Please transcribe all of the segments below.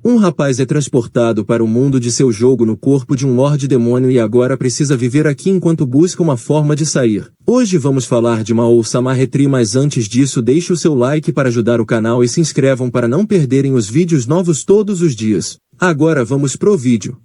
Um rapaz é transportado para o mundo de seu jogo no corpo de um Lorde Demônio e agora precisa viver aqui enquanto busca uma forma de sair. Hoje vamos falar de Mao-sama Retri, mas antes disso deixe o seu like para ajudar o canal e se inscrevam para não perderem os vídeos novos todos os dias. Agora vamos pro vídeo.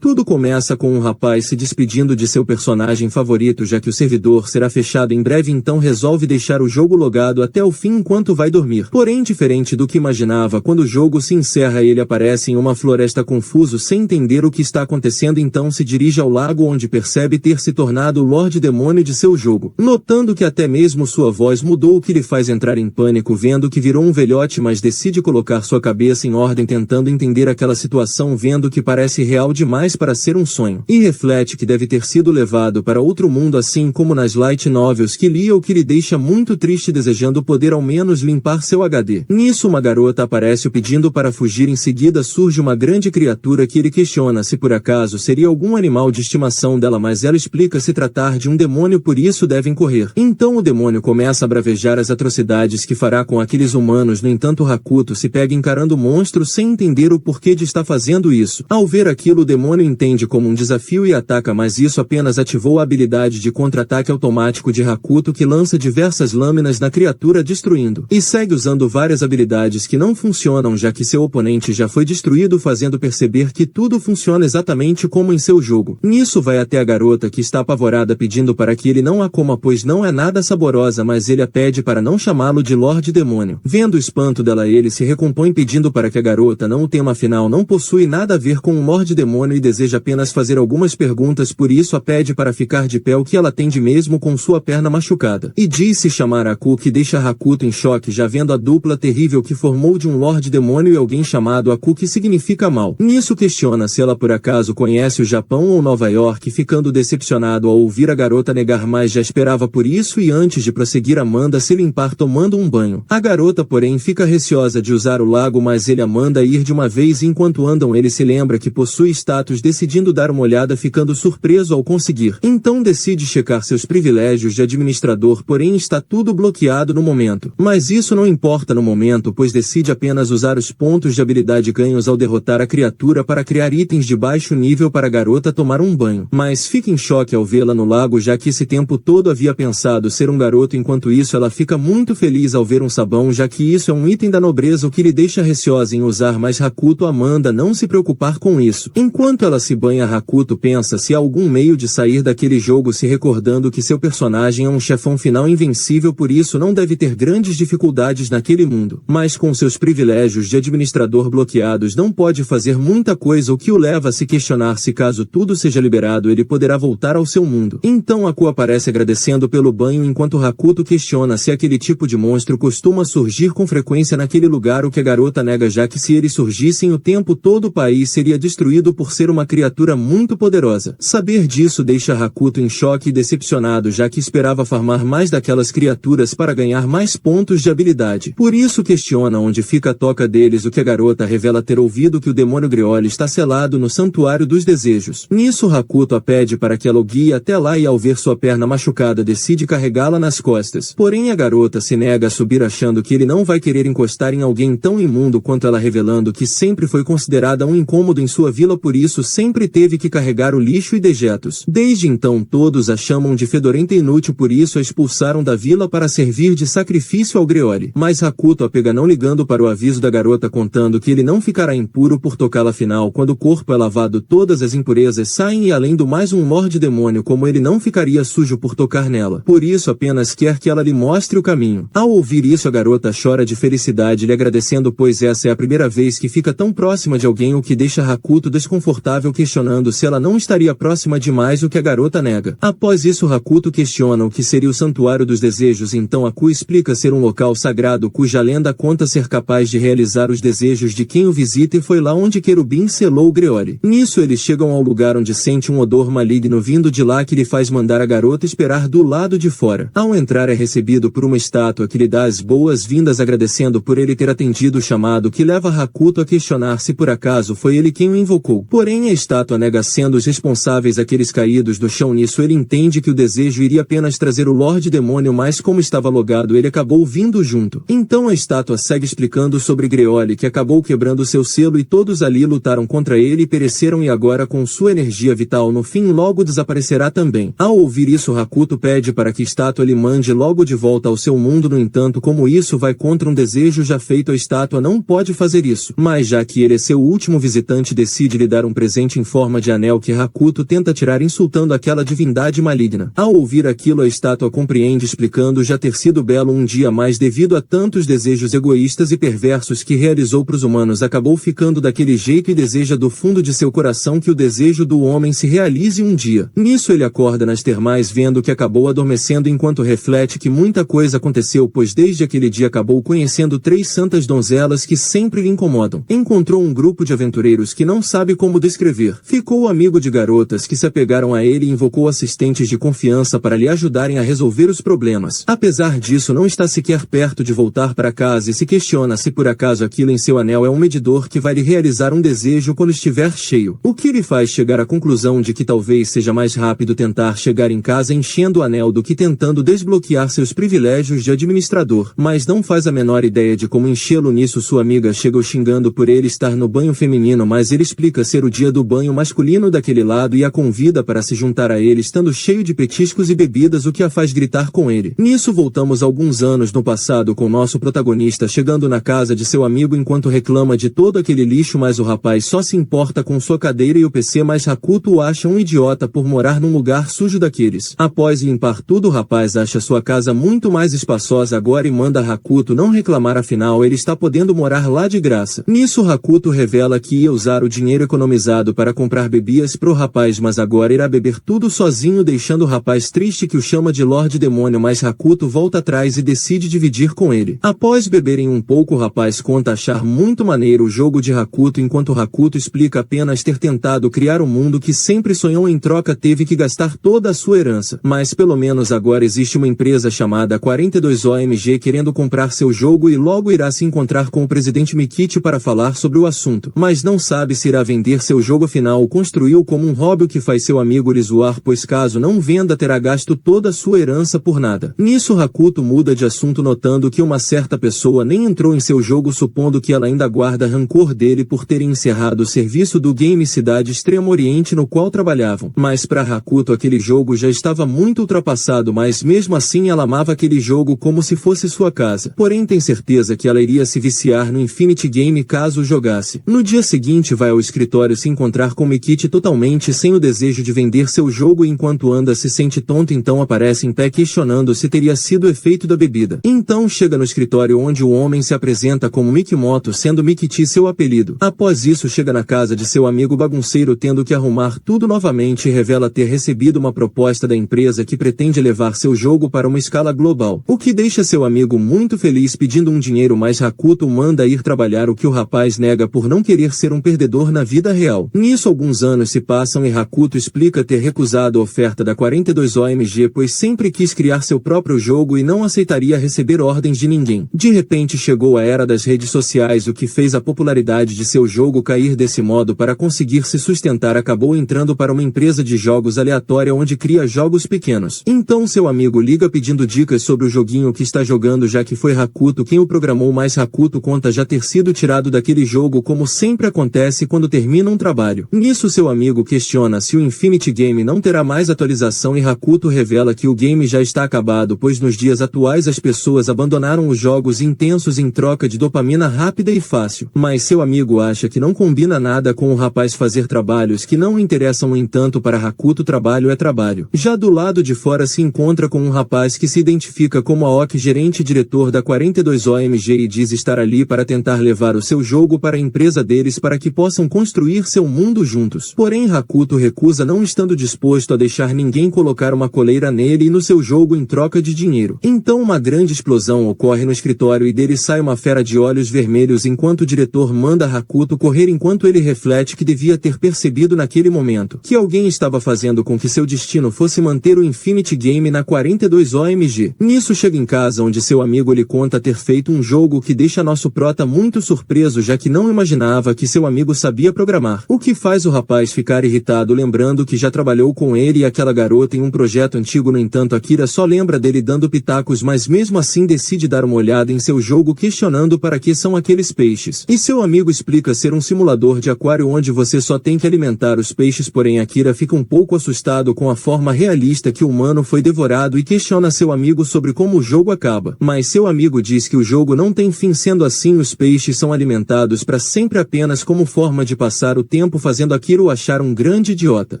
Tudo começa com um rapaz se despedindo de seu personagem favorito, já que o servidor será fechado em breve, então resolve deixar o jogo logado até o fim enquanto vai dormir. Porém, diferente do que imaginava, quando o jogo se encerra ele aparece em uma floresta confuso sem entender o que está acontecendo, então se dirige ao lago onde percebe ter se tornado o Lorde Demônio de seu jogo. Notando que até mesmo sua voz mudou, o que lhe faz entrar em pânico vendo que virou um velhote, mas decide colocar sua cabeça em ordem tentando entender aquela situação, vendo que parece real demais para ser um sonho, e reflete que deve ter sido levado para outro mundo assim como nas light novels que lia, o que lhe deixa muito triste, desejando poder ao menos limpar seu HD. Nisso uma garota aparece pedindo para fugir, em seguida surge uma grande criatura que ele questiona se por acaso seria algum animal de estimação dela, mas ela explica se tratar de um demônio, por isso devem correr. Então o demônio começa a bravejar as atrocidades que fará com aqueles humanos. No entanto, Hakuto se pega encarando o monstro sem entender o porquê de estar fazendo isso. Ao ver aquilo, o demônio entende como um desafio e ataca, mas isso apenas ativou a habilidade de contra-ataque automático de Hakuto, que lança diversas lâminas na criatura destruindo, e segue usando várias habilidades que não funcionam já que seu oponente já foi destruído, fazendo perceber que tudo funciona exatamente como em seu jogo. Nisso vai até a garota, que está apavorada, pedindo para que ele não a coma pois não é nada saborosa, mas ele a pede para não chamá-lo de Lorde Demônio. Vendo o espanto dela, ele se recompõe pedindo para que a garota não o tema, afinal não possui nada a ver com um Lorde Demônio e deseja apenas fazer algumas perguntas, por isso a pede para ficar de pé, o que ela atende mesmo com sua perna machucada, e diz se chamar Aku, que deixa Hakuto em choque já vendo a dupla terrível que formou de um Lorde Demônio e alguém chamado Aku, que significa mal. Nisso questiona se ela por acaso conhece o Japão ou Nova York, ficando decepcionado ao ouvir a garota negar, mas já esperava por isso, e antes de prosseguir manda se limpar tomando um banho. A garota porém fica receosa de usar o lago, mas ele a manda ir de uma vez, e enquanto andam ele se lembra que possui status, decidindo dar uma olhada, ficando surpreso ao conseguir. Então decide checar seus privilégios de administrador, porém está tudo bloqueado no momento. Mas isso não importa no momento, pois decide apenas usar os pontos de habilidade ganhos ao derrotar a criatura para criar itens de baixo nível para a garota tomar um banho. Mas fica em choque ao vê-la no lago, já que esse tempo todo havia pensado ser um garoto. Enquanto isso ela fica muito feliz ao ver um sabão, já que isso é um item da nobreza, o que lhe deixa receosa em usar, mas Hakuto a manda não se preocupar com isso. Enquanto ela se banha, Hakuto pensa se há algum meio de sair daquele jogo, se recordando que seu personagem é um chefão final invencível, por isso não deve ter grandes dificuldades naquele mundo. Mas com seus privilégios de administrador bloqueados não pode fazer muita coisa, o que o leva a se questionar se caso tudo seja liberado ele poderá voltar ao seu mundo. Então Aku aparece agradecendo pelo banho, enquanto Hakuto questiona se aquele tipo de monstro costuma surgir com frequência naquele lugar, o que a garota nega, já que se eles surgissem o tempo todo o país seria destruído por ser uma criatura muito poderosa. Saber disso deixa Hakuto em choque e decepcionado, já que esperava farmar mais daquelas criaturas para ganhar mais pontos de habilidade. Por isso questiona onde fica a toca deles, o que a garota revela ter ouvido que o demônio Grioli está selado no Santuário dos Desejos. Nisso Hakuto a pede para que ela o guie até lá, e ao ver sua perna machucada decide carregá-la nas costas. Porém a garota se nega a subir, achando que ele não vai querer encostar em alguém tão imundo quanto ela, revelando que sempre foi considerada um incômodo em sua vila, por isso sempre teve que carregar o lixo e dejetos. Desde então todos a chamam de fedorenta e inútil, por isso a expulsaram da vila para servir de sacrifício ao Grioli. Mas Hakuto a pega não ligando para o aviso da garota, contando que ele não ficará impuro por tocá-la, afinal quando o corpo é lavado todas as impurezas saem, e além do mais um Lorde Demônio como ele não ficaria sujo por tocar nela. Por isso apenas quer que ela lhe mostre o caminho. Ao ouvir isso a garota chora de felicidade, lhe agradecendo, pois essa é a primeira vez que fica tão próxima de alguém, o que deixa Hakuto desconfortável, questionando se ela não estaria próxima demais, o que a garota nega. Após isso Hakuto questiona o que seria o Santuário dos Desejos, então Aku explica ser um local sagrado cuja lenda conta ser capaz de realizar os desejos de quem o visita, e foi lá onde Querubim selou o Grioli. Nisso eles chegam ao lugar onde sente um odor maligno vindo de lá, que lhe faz mandar a garota esperar do lado de fora. Ao entrar é recebido por uma estátua que lhe dá as boas-vindas, agradecendo por ele ter atendido o chamado, que leva Hakuto a questionar se por acaso foi ele quem o invocou. Porém Porém a estátua nega, sendo os responsáveis aqueles caídos do chão. Nisso ele entende que o desejo iria apenas trazer o Lorde Demônio, mas como estava logado ele acabou vindo junto. Então a estátua segue explicando sobre Greoli, que acabou quebrando seu selo e todos ali lutaram contra ele e pereceram, e agora com sua energia vital no fim logo desaparecerá também. Ao ouvir isso, Hakuto pede para que a estátua lhe mande logo de volta ao seu mundo. No entanto, como isso vai contra um desejo já feito, a estátua não pode fazer isso. Mas já que ele é seu último visitante, decide lhe dar um presente em forma de anel que Hakuto tenta tirar, insultando aquela divindade maligna. Ao ouvir aquilo, a estátua compreende, explicando já ter sido belo um dia, mas devido a tantos desejos egoístas e perversos que realizou para os humanos, acabou ficando daquele jeito e deseja do fundo de seu coração que o desejo do homem se realize um dia. Nisso ele acorda nas termais, vendo que acabou adormecendo, enquanto reflete que muita coisa aconteceu, pois desde aquele dia acabou conhecendo 3 santas donzelas que sempre lhe incomodam. Encontrou um grupo de aventureiros que não sabe como descrever. Ficou amigo de garotas que se apegaram a ele e invocou assistentes de confiança para lhe ajudarem a resolver os problemas. Apesar disso, não está sequer perto de voltar para casa e se questiona se por acaso aquilo em seu anel é um medidor que vai lhe realizar um desejo quando estiver cheio. O que lhe faz chegar à conclusão de que talvez seja mais rápido tentar chegar em casa enchendo o anel do que tentando desbloquear seus privilégios de administrador, mas não faz a menor ideia de como enchê-lo. Nisso sua amiga chega xingando por ele estar no banho feminino, mas ele explica ser o dia do banho masculino daquele lado e a convida para se juntar a ele, estando cheio de petiscos e bebidas, o que a faz gritar com ele. Nisso voltamos alguns anos no passado, com nosso protagonista chegando na casa de seu amigo enquanto reclama de todo aquele lixo, mas o rapaz só se importa com sua cadeira e o PC, mas Hakuto o acha um idiota por morar num lugar sujo daqueles. Após limpar tudo, o rapaz acha sua casa muito mais espaçosa agora e manda Hakuto não reclamar, afinal ele está podendo morar lá de graça. Nisso Hakuto revela que ia usar o dinheiro economizado para comprar bebidas pro rapaz, mas agora irá beber tudo sozinho, deixando o rapaz triste, que o chama de Lorde Demônio, mas Hakuto volta atrás e decide dividir com ele. Após beberem um pouco, o rapaz conta achar muito maneiro o jogo de Hakuto, enquanto Hakuto explica apenas ter tentado criar um mundo que sempre sonhou, em troca teve que gastar toda a sua herança. Mas pelo menos agora existe uma empresa chamada 42OMG querendo comprar seu jogo e logo irá se encontrar com o presidente Mikichi para falar sobre o assunto. Mas não sabe se irá vender seu jogo, afinal o construiu como um hobby, o que faz seu amigo lhe zoar, pois caso não venda terá gasto toda a sua herança por nada. Nisso Hakuto muda de assunto, notando que uma certa pessoa nem entrou em seu jogo, supondo que ela ainda guarda rancor dele por terem encerrado o serviço do Game Cidade Extremo Oriente no qual trabalhavam. Mas para Hakuto aquele jogo já estava muito ultrapassado, mas mesmo assim ela amava aquele jogo como se fosse sua casa. Porém tem certeza que ela iria se viciar no Infinity Game caso o jogasse. No dia seguinte vai ao escritório se encontrar com Mikichi totalmente sem o desejo de vender seu jogo, e enquanto anda se sente tonto, então aparece em pé questionando se teria sido o efeito da bebida. Então chega no escritório onde o homem se apresenta como Mikimoto, sendo Mikichi seu apelido. Após isso chega na casa de seu amigo bagunceiro, tendo que arrumar tudo novamente, e revela ter recebido uma proposta da empresa que pretende levar seu jogo para uma escala global, o que deixa seu amigo muito feliz, pedindo um dinheiro, mas Hakuto o manda ir trabalhar, o que o rapaz nega por não querer ser um perdedor na vida real. Nisso alguns anos se passam e Hakuto explica ter recusado a oferta da 42OMG, pois sempre quis criar seu próprio jogo e não aceitaria receber ordens de ninguém. De repente chegou a era das redes sociais, o que fez a popularidade de seu jogo cair. Desse modo, para conseguir se sustentar, acabou entrando para uma empresa de jogos aleatória onde cria jogos pequenos. Então seu amigo liga pedindo dicas sobre o joguinho que está jogando, já que foi Hakuto quem o programou, mas Hakuto conta já ter sido tirado daquele jogo, como sempre acontece quando termina um trabalho. Nisso seu amigo questiona se o Infinity Game não terá mais atualização e Hakuto revela que o game já está acabado, pois nos dias atuais as pessoas abandonaram os jogos intensos em troca de dopamina rápida e fácil. Mas seu amigo acha que não combina nada com o rapaz fazer trabalhos que não interessam. No entanto, para Hakuto trabalho é trabalho. Já do lado de fora se encontra com um rapaz que se identifica como Aoki, gerente e diretor da 42OMG, e diz estar ali para tentar levar o seu jogo para a empresa deles para que possam construir seu mundo juntos. Porém Hakuto recusa, não estando disposto a deixar ninguém colocar uma coleira nele e no seu jogo em troca de dinheiro. Então uma grande explosão ocorre no escritório e dele sai uma fera de olhos vermelhos, enquanto o diretor manda Hakuto correr, enquanto ele reflete que devia ter percebido naquele momento que alguém estava fazendo com que seu destino fosse manter o Infinity Game na 42OMG. Nisso chega em casa onde seu amigo lhe conta ter feito um jogo que deixa nosso prota muito surpreso, já que não imaginava que seu amigo sabia programar. O que faz o rapaz ficar irritado lembrando que já trabalhou com ele e aquela garota em um projeto antigo. No entanto, Akira só lembra dele dando pitacos, mas mesmo assim decide dar uma olhada em seu jogo, questionando para que são aqueles peixes. E seu amigo explica ser um simulador de aquário onde você só tem que alimentar os peixes, porém Akira fica um pouco assustado com a forma realista que o humano foi devorado e questiona seu amigo sobre como o jogo acaba. Mas seu amigo diz que o jogo não tem fim, sendo assim os peixes são alimentados para sempre apenas como forma de passar o tempo, fazendo Akira o achar um grande idiota.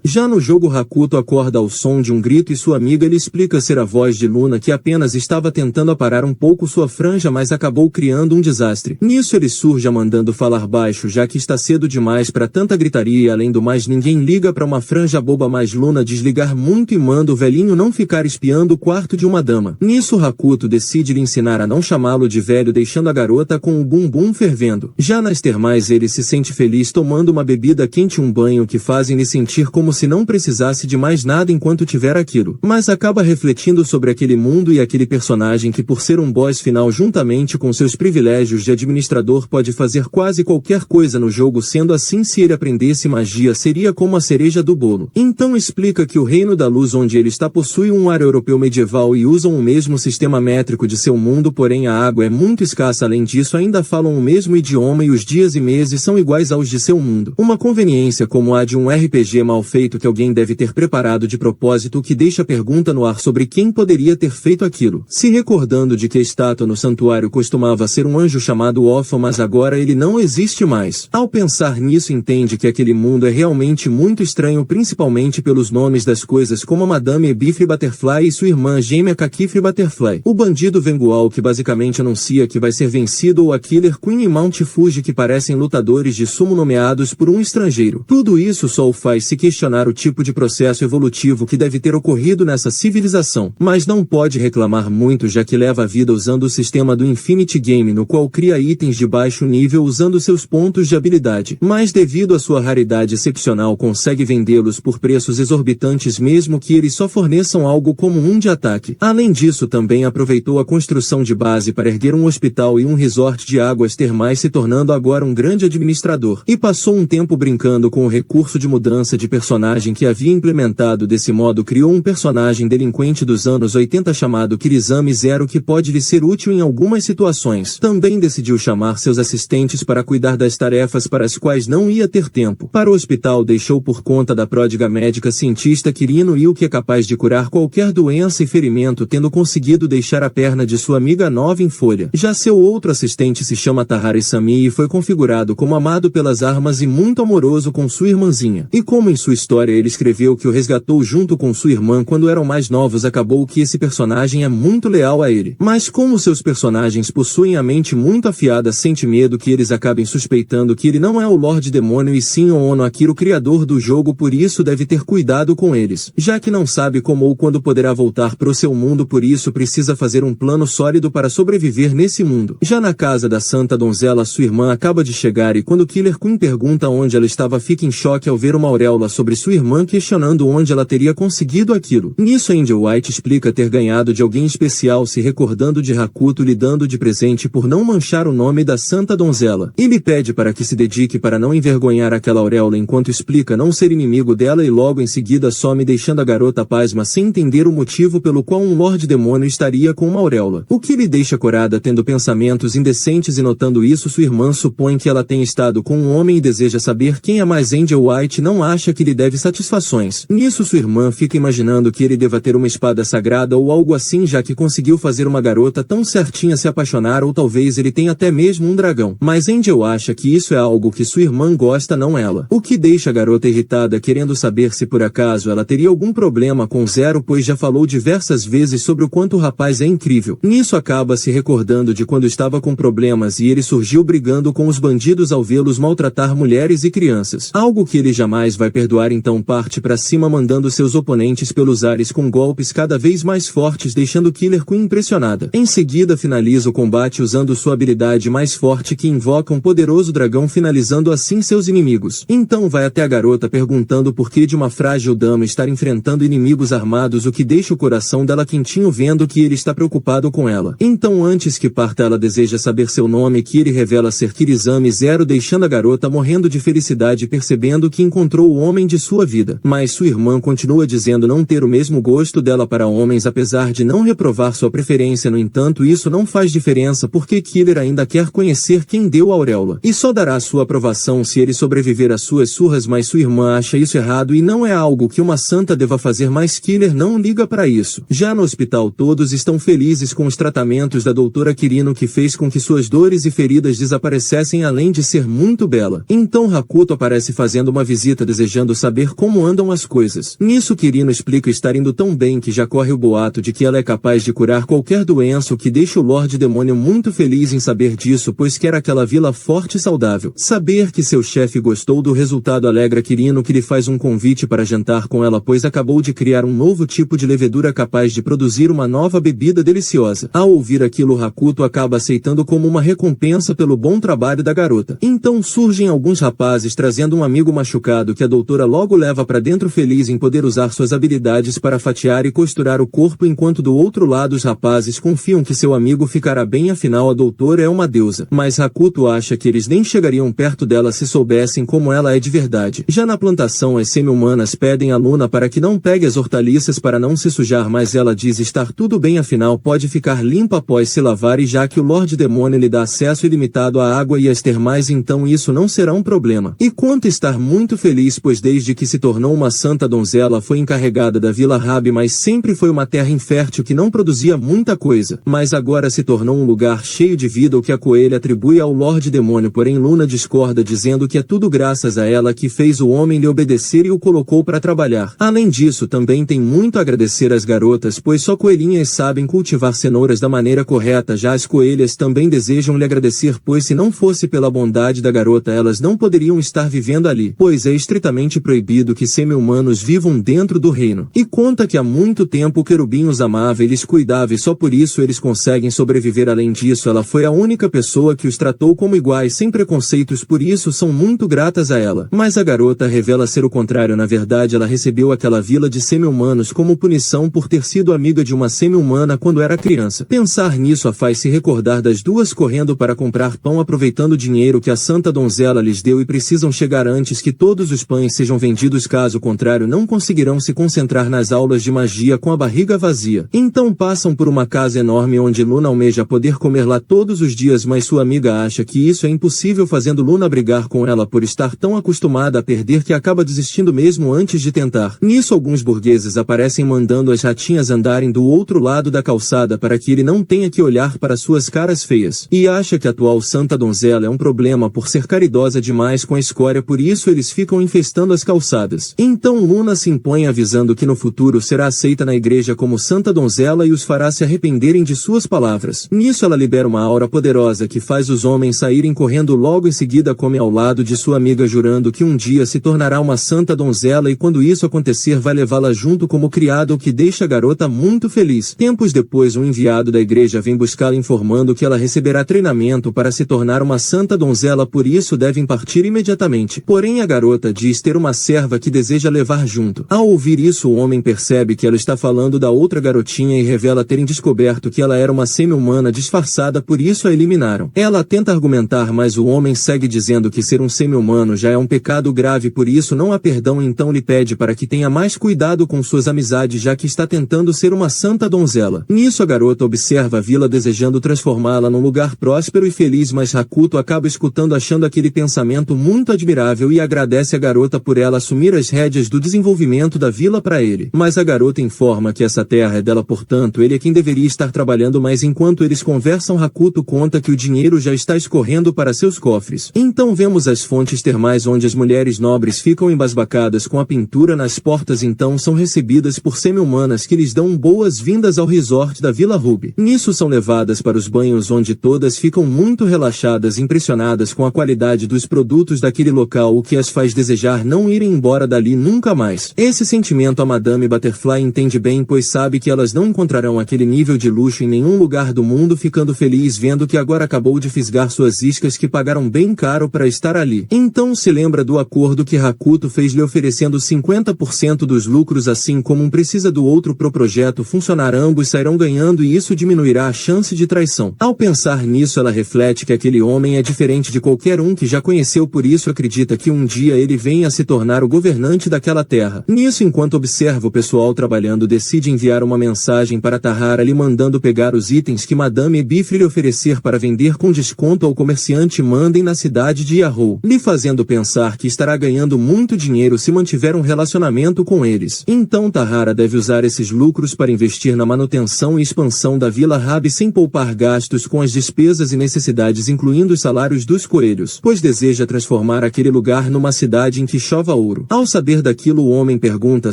Já no jogo, Hakuto acorda ao som de um grito e sua amiga lhe explica ser a voz de Luna, que apenas estava tentando aparar um pouco sua franja, mas acabou criando um desastre. Nisso ele surge mandando falar baixo, já que está cedo demais para tanta gritaria e além do mais ninguém liga para uma franja boba, mas Luna desligar muito e manda o velhinho não ficar espiando o quarto de uma dama. Nisso Hakuto decide lhe ensinar a não chamá-lo de velho, deixando a garota com o bumbum fervendo. Já nas termais ele se sente feliz tomando uma bebida quente, um banho que fazem lhe sentir como se não precisasse de mais nada enquanto tiver aquilo. Mas acaba refletindo sobre aquele mundo e aquele personagem que, por ser um boss final, juntamente com seus privilégios de administrador, pode fazer quase qualquer coisa no jogo. Sendo assim, se ele aprendesse magia seria como a cereja do bolo. Então explica que o Reino da Luz onde ele está possui um ar europeu medieval e usam o mesmo sistema métrico de seu mundo, porém a água é muito escassa. Além disso, ainda falam o mesmo idioma e os dias e meses são iguais aos de seu mundo. Uma conveniência como a de um RPG mal feito que alguém deve ter preparado de propósito, o que deixa a pergunta no ar sobre quem poderia ter feito aquilo. Se recordando de que a estátua no santuário costumava ser um anjo chamado Ofa, mas agora ele não existe mais. Ao pensar nisso, entende que aquele mundo é realmente muito estranho, principalmente pelos nomes das coisas como a Madame Ebifre Butterfly e sua irmã gêmea Kakifre Butterfly. O bandido Vengual, que basicamente anuncia que vai ser vencido, ou a Killer Queen e Mount Fuji, que parecem lutadores de sumo nomeados por um estrangeiro. Tudo isso só o faz se questionar o tipo de processo evolutivo que deve ter ocorrido nessa civilização. Mas não pode reclamar muito, já que leva a vida usando o sistema do Infinity Game, no qual cria itens de baixo nível usando seus pontos de habilidade. Mas devido à sua raridade excepcional consegue vendê-los por preços exorbitantes, mesmo que eles só forneçam algo como um de ataque. Além disso, também aproveitou a construção de base para erguer um hospital e um resort de águas termais, se tornando agora um grande administrador. E passou um tempo brincando com o recurso de mudança de personagem que havia implementado. Desse modo criou um personagem delinquente dos anos 80 chamado Kirizami Zero, que pode lhe ser útil em algumas situações. Também decidiu chamar seus assistentes para cuidar das tarefas para as quais não ia ter tempo. Para o hospital deixou por conta da pródiga médica cientista Kirino Yu, que é capaz de curar qualquer doença e ferimento, tendo conseguido deixar a perna de sua amiga nova em folha. Já seu outro assistente se chama Tahari Sami e foi configurado como amado pelas armas e muito amoroso com sua irmãzinha. E como em sua história ele escreveu que o resgatou junto com sua irmã quando eram mais novos, acabou que esse personagem é muito leal a ele. Mas como seus personagens possuem a mente muito afiada, sente medo que eles acabem suspeitando que ele não é o Lorde Demônio e sim o Ono Akira, o criador do jogo, por isso deve ter cuidado com eles, já que não sabe como ou quando poderá voltar para o seu mundo, por isso precisa fazer um plano sólido para sobreviver nesse mundo. Já na casa da Santa Donzela, sua irmã acaba de chegar e quando Killer Queen pergunta onde ela estava, fica em choque ao ver uma auréola sobre sua irmã, questionando onde ela teria conseguido aquilo. Nisso Angel White explica ter ganhado de alguém especial, se recordando de Hakuto lhe dando de presente por não manchar o nome da Santa Donzela. Ele pede para que se dedique para não envergonhar aquela auréola, enquanto explica não ser inimigo dela, e logo em seguida some, deixando a garota pasma sem entender o motivo pelo qual um Lorde Demônio estaria com uma auréola. O que lhe deixa corada, tendo pensamentos indecentes, e notando isso sua irmã supõe que ela tenha estado com um homem e deseja saber quem é, mas Angel White não acha que lhe deve satisfações. Nisso sua irmã fica imaginando que ele deva ter uma espada sagrada ou algo assim, já que conseguiu fazer uma garota tão certinha se apaixonar, ou talvez ele tenha até mesmo um dragão. Mas Angel acha que isso é algo que sua irmã gosta, não ela. O que deixa a garota irritada, querendo saber se por acaso ela teria algum problema com Zero, pois já falou diversas vezes sobre o quanto o rapaz é incrível. Nisso acaba se recordando de quando estava com problemas e ele surgiu brigando com os bandidos ao vê-los maltratar mulheres e crianças. Algo que ele jamais vai perdoar, então parte pra cima mandando seus oponentes pelos ares com golpes cada vez mais fortes, deixando Killer Queen impressionada. Em seguida finaliza o combate usando sua habilidade mais forte, que invoca um poderoso dragão, finalizando assim seus inimigos. Então vai até a garota perguntando por que de uma frágil dama estar enfrentando inimigos armados, o que deixa o coração dela quentinho vendo que ele está preocupado com ela. Então antes que parta ela deseja saber seu nome, que ele revela ser Kirizami Zero, deixando a garota morrendo de felicidade felicidade percebendo que encontrou o homem de sua vida. Mas sua irmã continua dizendo não ter o mesmo gosto dela para homens apesar de não reprovar sua preferência. No entanto, isso não faz diferença porque Killer ainda quer conhecer quem deu a auréola. E só dará sua aprovação se ele sobreviver às suas surras, mas sua irmã acha isso errado e não é algo que uma santa deva fazer, mas Killer não liga para isso. Já no hospital todos estão felizes com os tratamentos da doutora Kirino, que fez com que suas dores e feridas desaparecessem, além de ser muito bela. Então Hakuto aparece fazendo uma visita desejando saber como andam as coisas. Nisso Kirino explica estar indo tão bem que já corre o boato de que ela é capaz de curar qualquer doença, o que deixa o Lorde Demônio muito feliz em saber disso, pois quer aquela vila forte e saudável. Saber que seu chefe gostou do resultado alegra Kirino, que lhe faz um convite para jantar com ela, pois acabou de criar um novo tipo de levedura capaz de produzir uma nova bebida deliciosa. Ao ouvir aquilo, Hakuto acaba aceitando como uma recompensa pelo bom trabalho da garota. Então surgem alguns rapazes trazendo um amigo machucado que a doutora logo leva para dentro, feliz em poder usar suas habilidades para fatiar e costurar o corpo, enquanto do outro lado os rapazes confiam que seu amigo ficará bem, afinal a doutora é uma deusa. Mas Hakuto acha que eles nem chegariam perto dela se soubessem como ela é de verdade. Já na plantação, as semi-humanas pedem a Luna para que não pegue as hortaliças para não se sujar, mas ela diz estar tudo bem, afinal pode ficar limpa após se lavar, e já que o Lorde Demônio lhe dá acesso ilimitado à água e às termais, então isso não será um problema. E quanto estar muito feliz, pois desde que se tornou uma santa donzela foi encarregada da Vila Rabi, mas sempre foi uma terra infértil que não produzia muita coisa, mas agora se tornou um lugar cheio de vida, o que a coelha atribui ao Lorde Demônio. Porém Luna discorda, dizendo que é tudo graças a ela que fez o homem lhe obedecer e o colocou para trabalhar. Além disso, também tem muito a agradecer às garotas, pois só coelhinhas sabem cultivar cenouras da maneira correta. Já as coelhas também desejam lhe agradecer, pois se não fosse pela bondade da garota elas não poderiam estar vivendo ali, pois é estritamente proibido que semi-humanos vivam dentro do reino. E conta que há muito tempo o querubim os amava e lhes cuidava, e só por isso eles conseguem sobreviver. Além disso, ela foi a única pessoa que os tratou como iguais, sem preconceitos, por isso são muito gratas a ela. Mas a garota revela ser o contrário. Na verdade, ela recebeu aquela vila de semi-humanos como punição por ter sido amiga de uma semi-humana quando era criança. Pensar nisso a faz se recordar das duas correndo para comprar pão, aproveitando o dinheiro que a santa donzela lhes deu, e precisam chegar antes que todos os pães sejam vendidos, caso contrário não conseguirão se concentrar nas aulas de magia com a barriga vazia. Então passam por uma casa enorme onde Luna almeja poder comer lá todos os dias, mas sua amiga acha que isso é impossível, fazendo Luna brigar com ela por estar tão acostumada a perder que acaba desistindo mesmo antes de tentar. Nisso alguns burgueses aparecem mandando as ratinhas andarem do outro lado da calçada para que ele não tenha que olhar para suas caras feias. E acha que a atual santa donzela é um problema por ser caridosa demais com a escória, por isso eles ficam infestando as calçadas. Então Luna se impõe, avisando que no futuro será aceita na igreja como santa donzela e os fará se arrependerem de suas palavras. Nisso ela libera uma aura poderosa que faz os homens saírem correndo. Logo em seguida come ao lado de sua amiga, jurando que um dia se tornará uma santa donzela, e quando isso acontecer vai levá-la junto como criada, o que deixa a garota muito feliz. Tempos depois um enviado da igreja vem buscá-la, informando que ela receberá treinamento para se tornar uma santa donzela, por isso devem partir imediatamente. Porém a garota diz ter uma serva que deseja levar junto. Ao ouvir isso o homem percebe que ela está falando da outra garotinha e revela terem descoberto que ela era uma semi-humana disfarçada, por isso a eliminaram. Ela tenta argumentar, mas o homem segue dizendo que ser um semi-humano já é um pecado grave, por isso não há perdão, então lhe pede para que tenha mais cuidado com suas amizades, já que está tentando ser uma santa donzela. Nisso a garota observa a vila desejando transformá-la num lugar próspero e feliz, mas Hakuto acaba escutando, achando aquele pensamento muito admirável e agradece a garota por ela assumir as rédeas do desenvolvimento da vila para ele. Mas a garota informa que essa terra é dela, portanto ele é quem deveria estar trabalhando, mas enquanto eles conversam Hakuto conta que o dinheiro já está escorrendo para seus cofres. Então vemos as fontes termais onde as mulheres nobres ficam embasbacadas com a pintura nas portas, então são recebidas por semi-humanas que lhes dão boas-vindas ao resort da Vila Ruby. Nisso são levadas para os banhos, onde todas ficam muito relaxadas, impressionadas com a qualidade dos produtos daquele local, o que as faz desejar não irem embora dali nunca mais. Esse sentimento a Madame Butterfly entende bem, pois sabe que elas não encontrarão aquele nível de luxo em nenhum lugar do mundo, ficando feliz vendo que agora acabou de fisgar suas iscas que pagaram bem caro para estar ali. Então se lembra do acordo que Hakuto fez, lhe oferecendo 50% dos lucros, assim como um precisa do outro pro projeto funcionar, ambos sairão ganhando e isso diminuirá a chance de traição. Ao pensar nisso ela reflete que aquele homem é diferente de qualquer um que já conheceu, por isso acredita que um dia ele venha a se tornar o governante daquela terra. Nisso, enquanto observa o pessoal trabalhando, decide enviar uma mensagem para Tahara lhe mandando pegar os itens que Madame Ebifre lhe oferecer para vender com desconto ao comerciante mandem na cidade de Yarrow, lhe fazendo pensar que estará ganhando muito dinheiro se mantiver um relacionamento com eles. Então Tahara deve usar esses lucros para investir na manutenção e expansão da Vila Rabi sem poupar gastos com as despesas e necessidades incluindo os salários dos coelhos, pois deseja transformar aquele lugar numa cidade em que chova ouro. Ao saber daquilo, o homem pergunta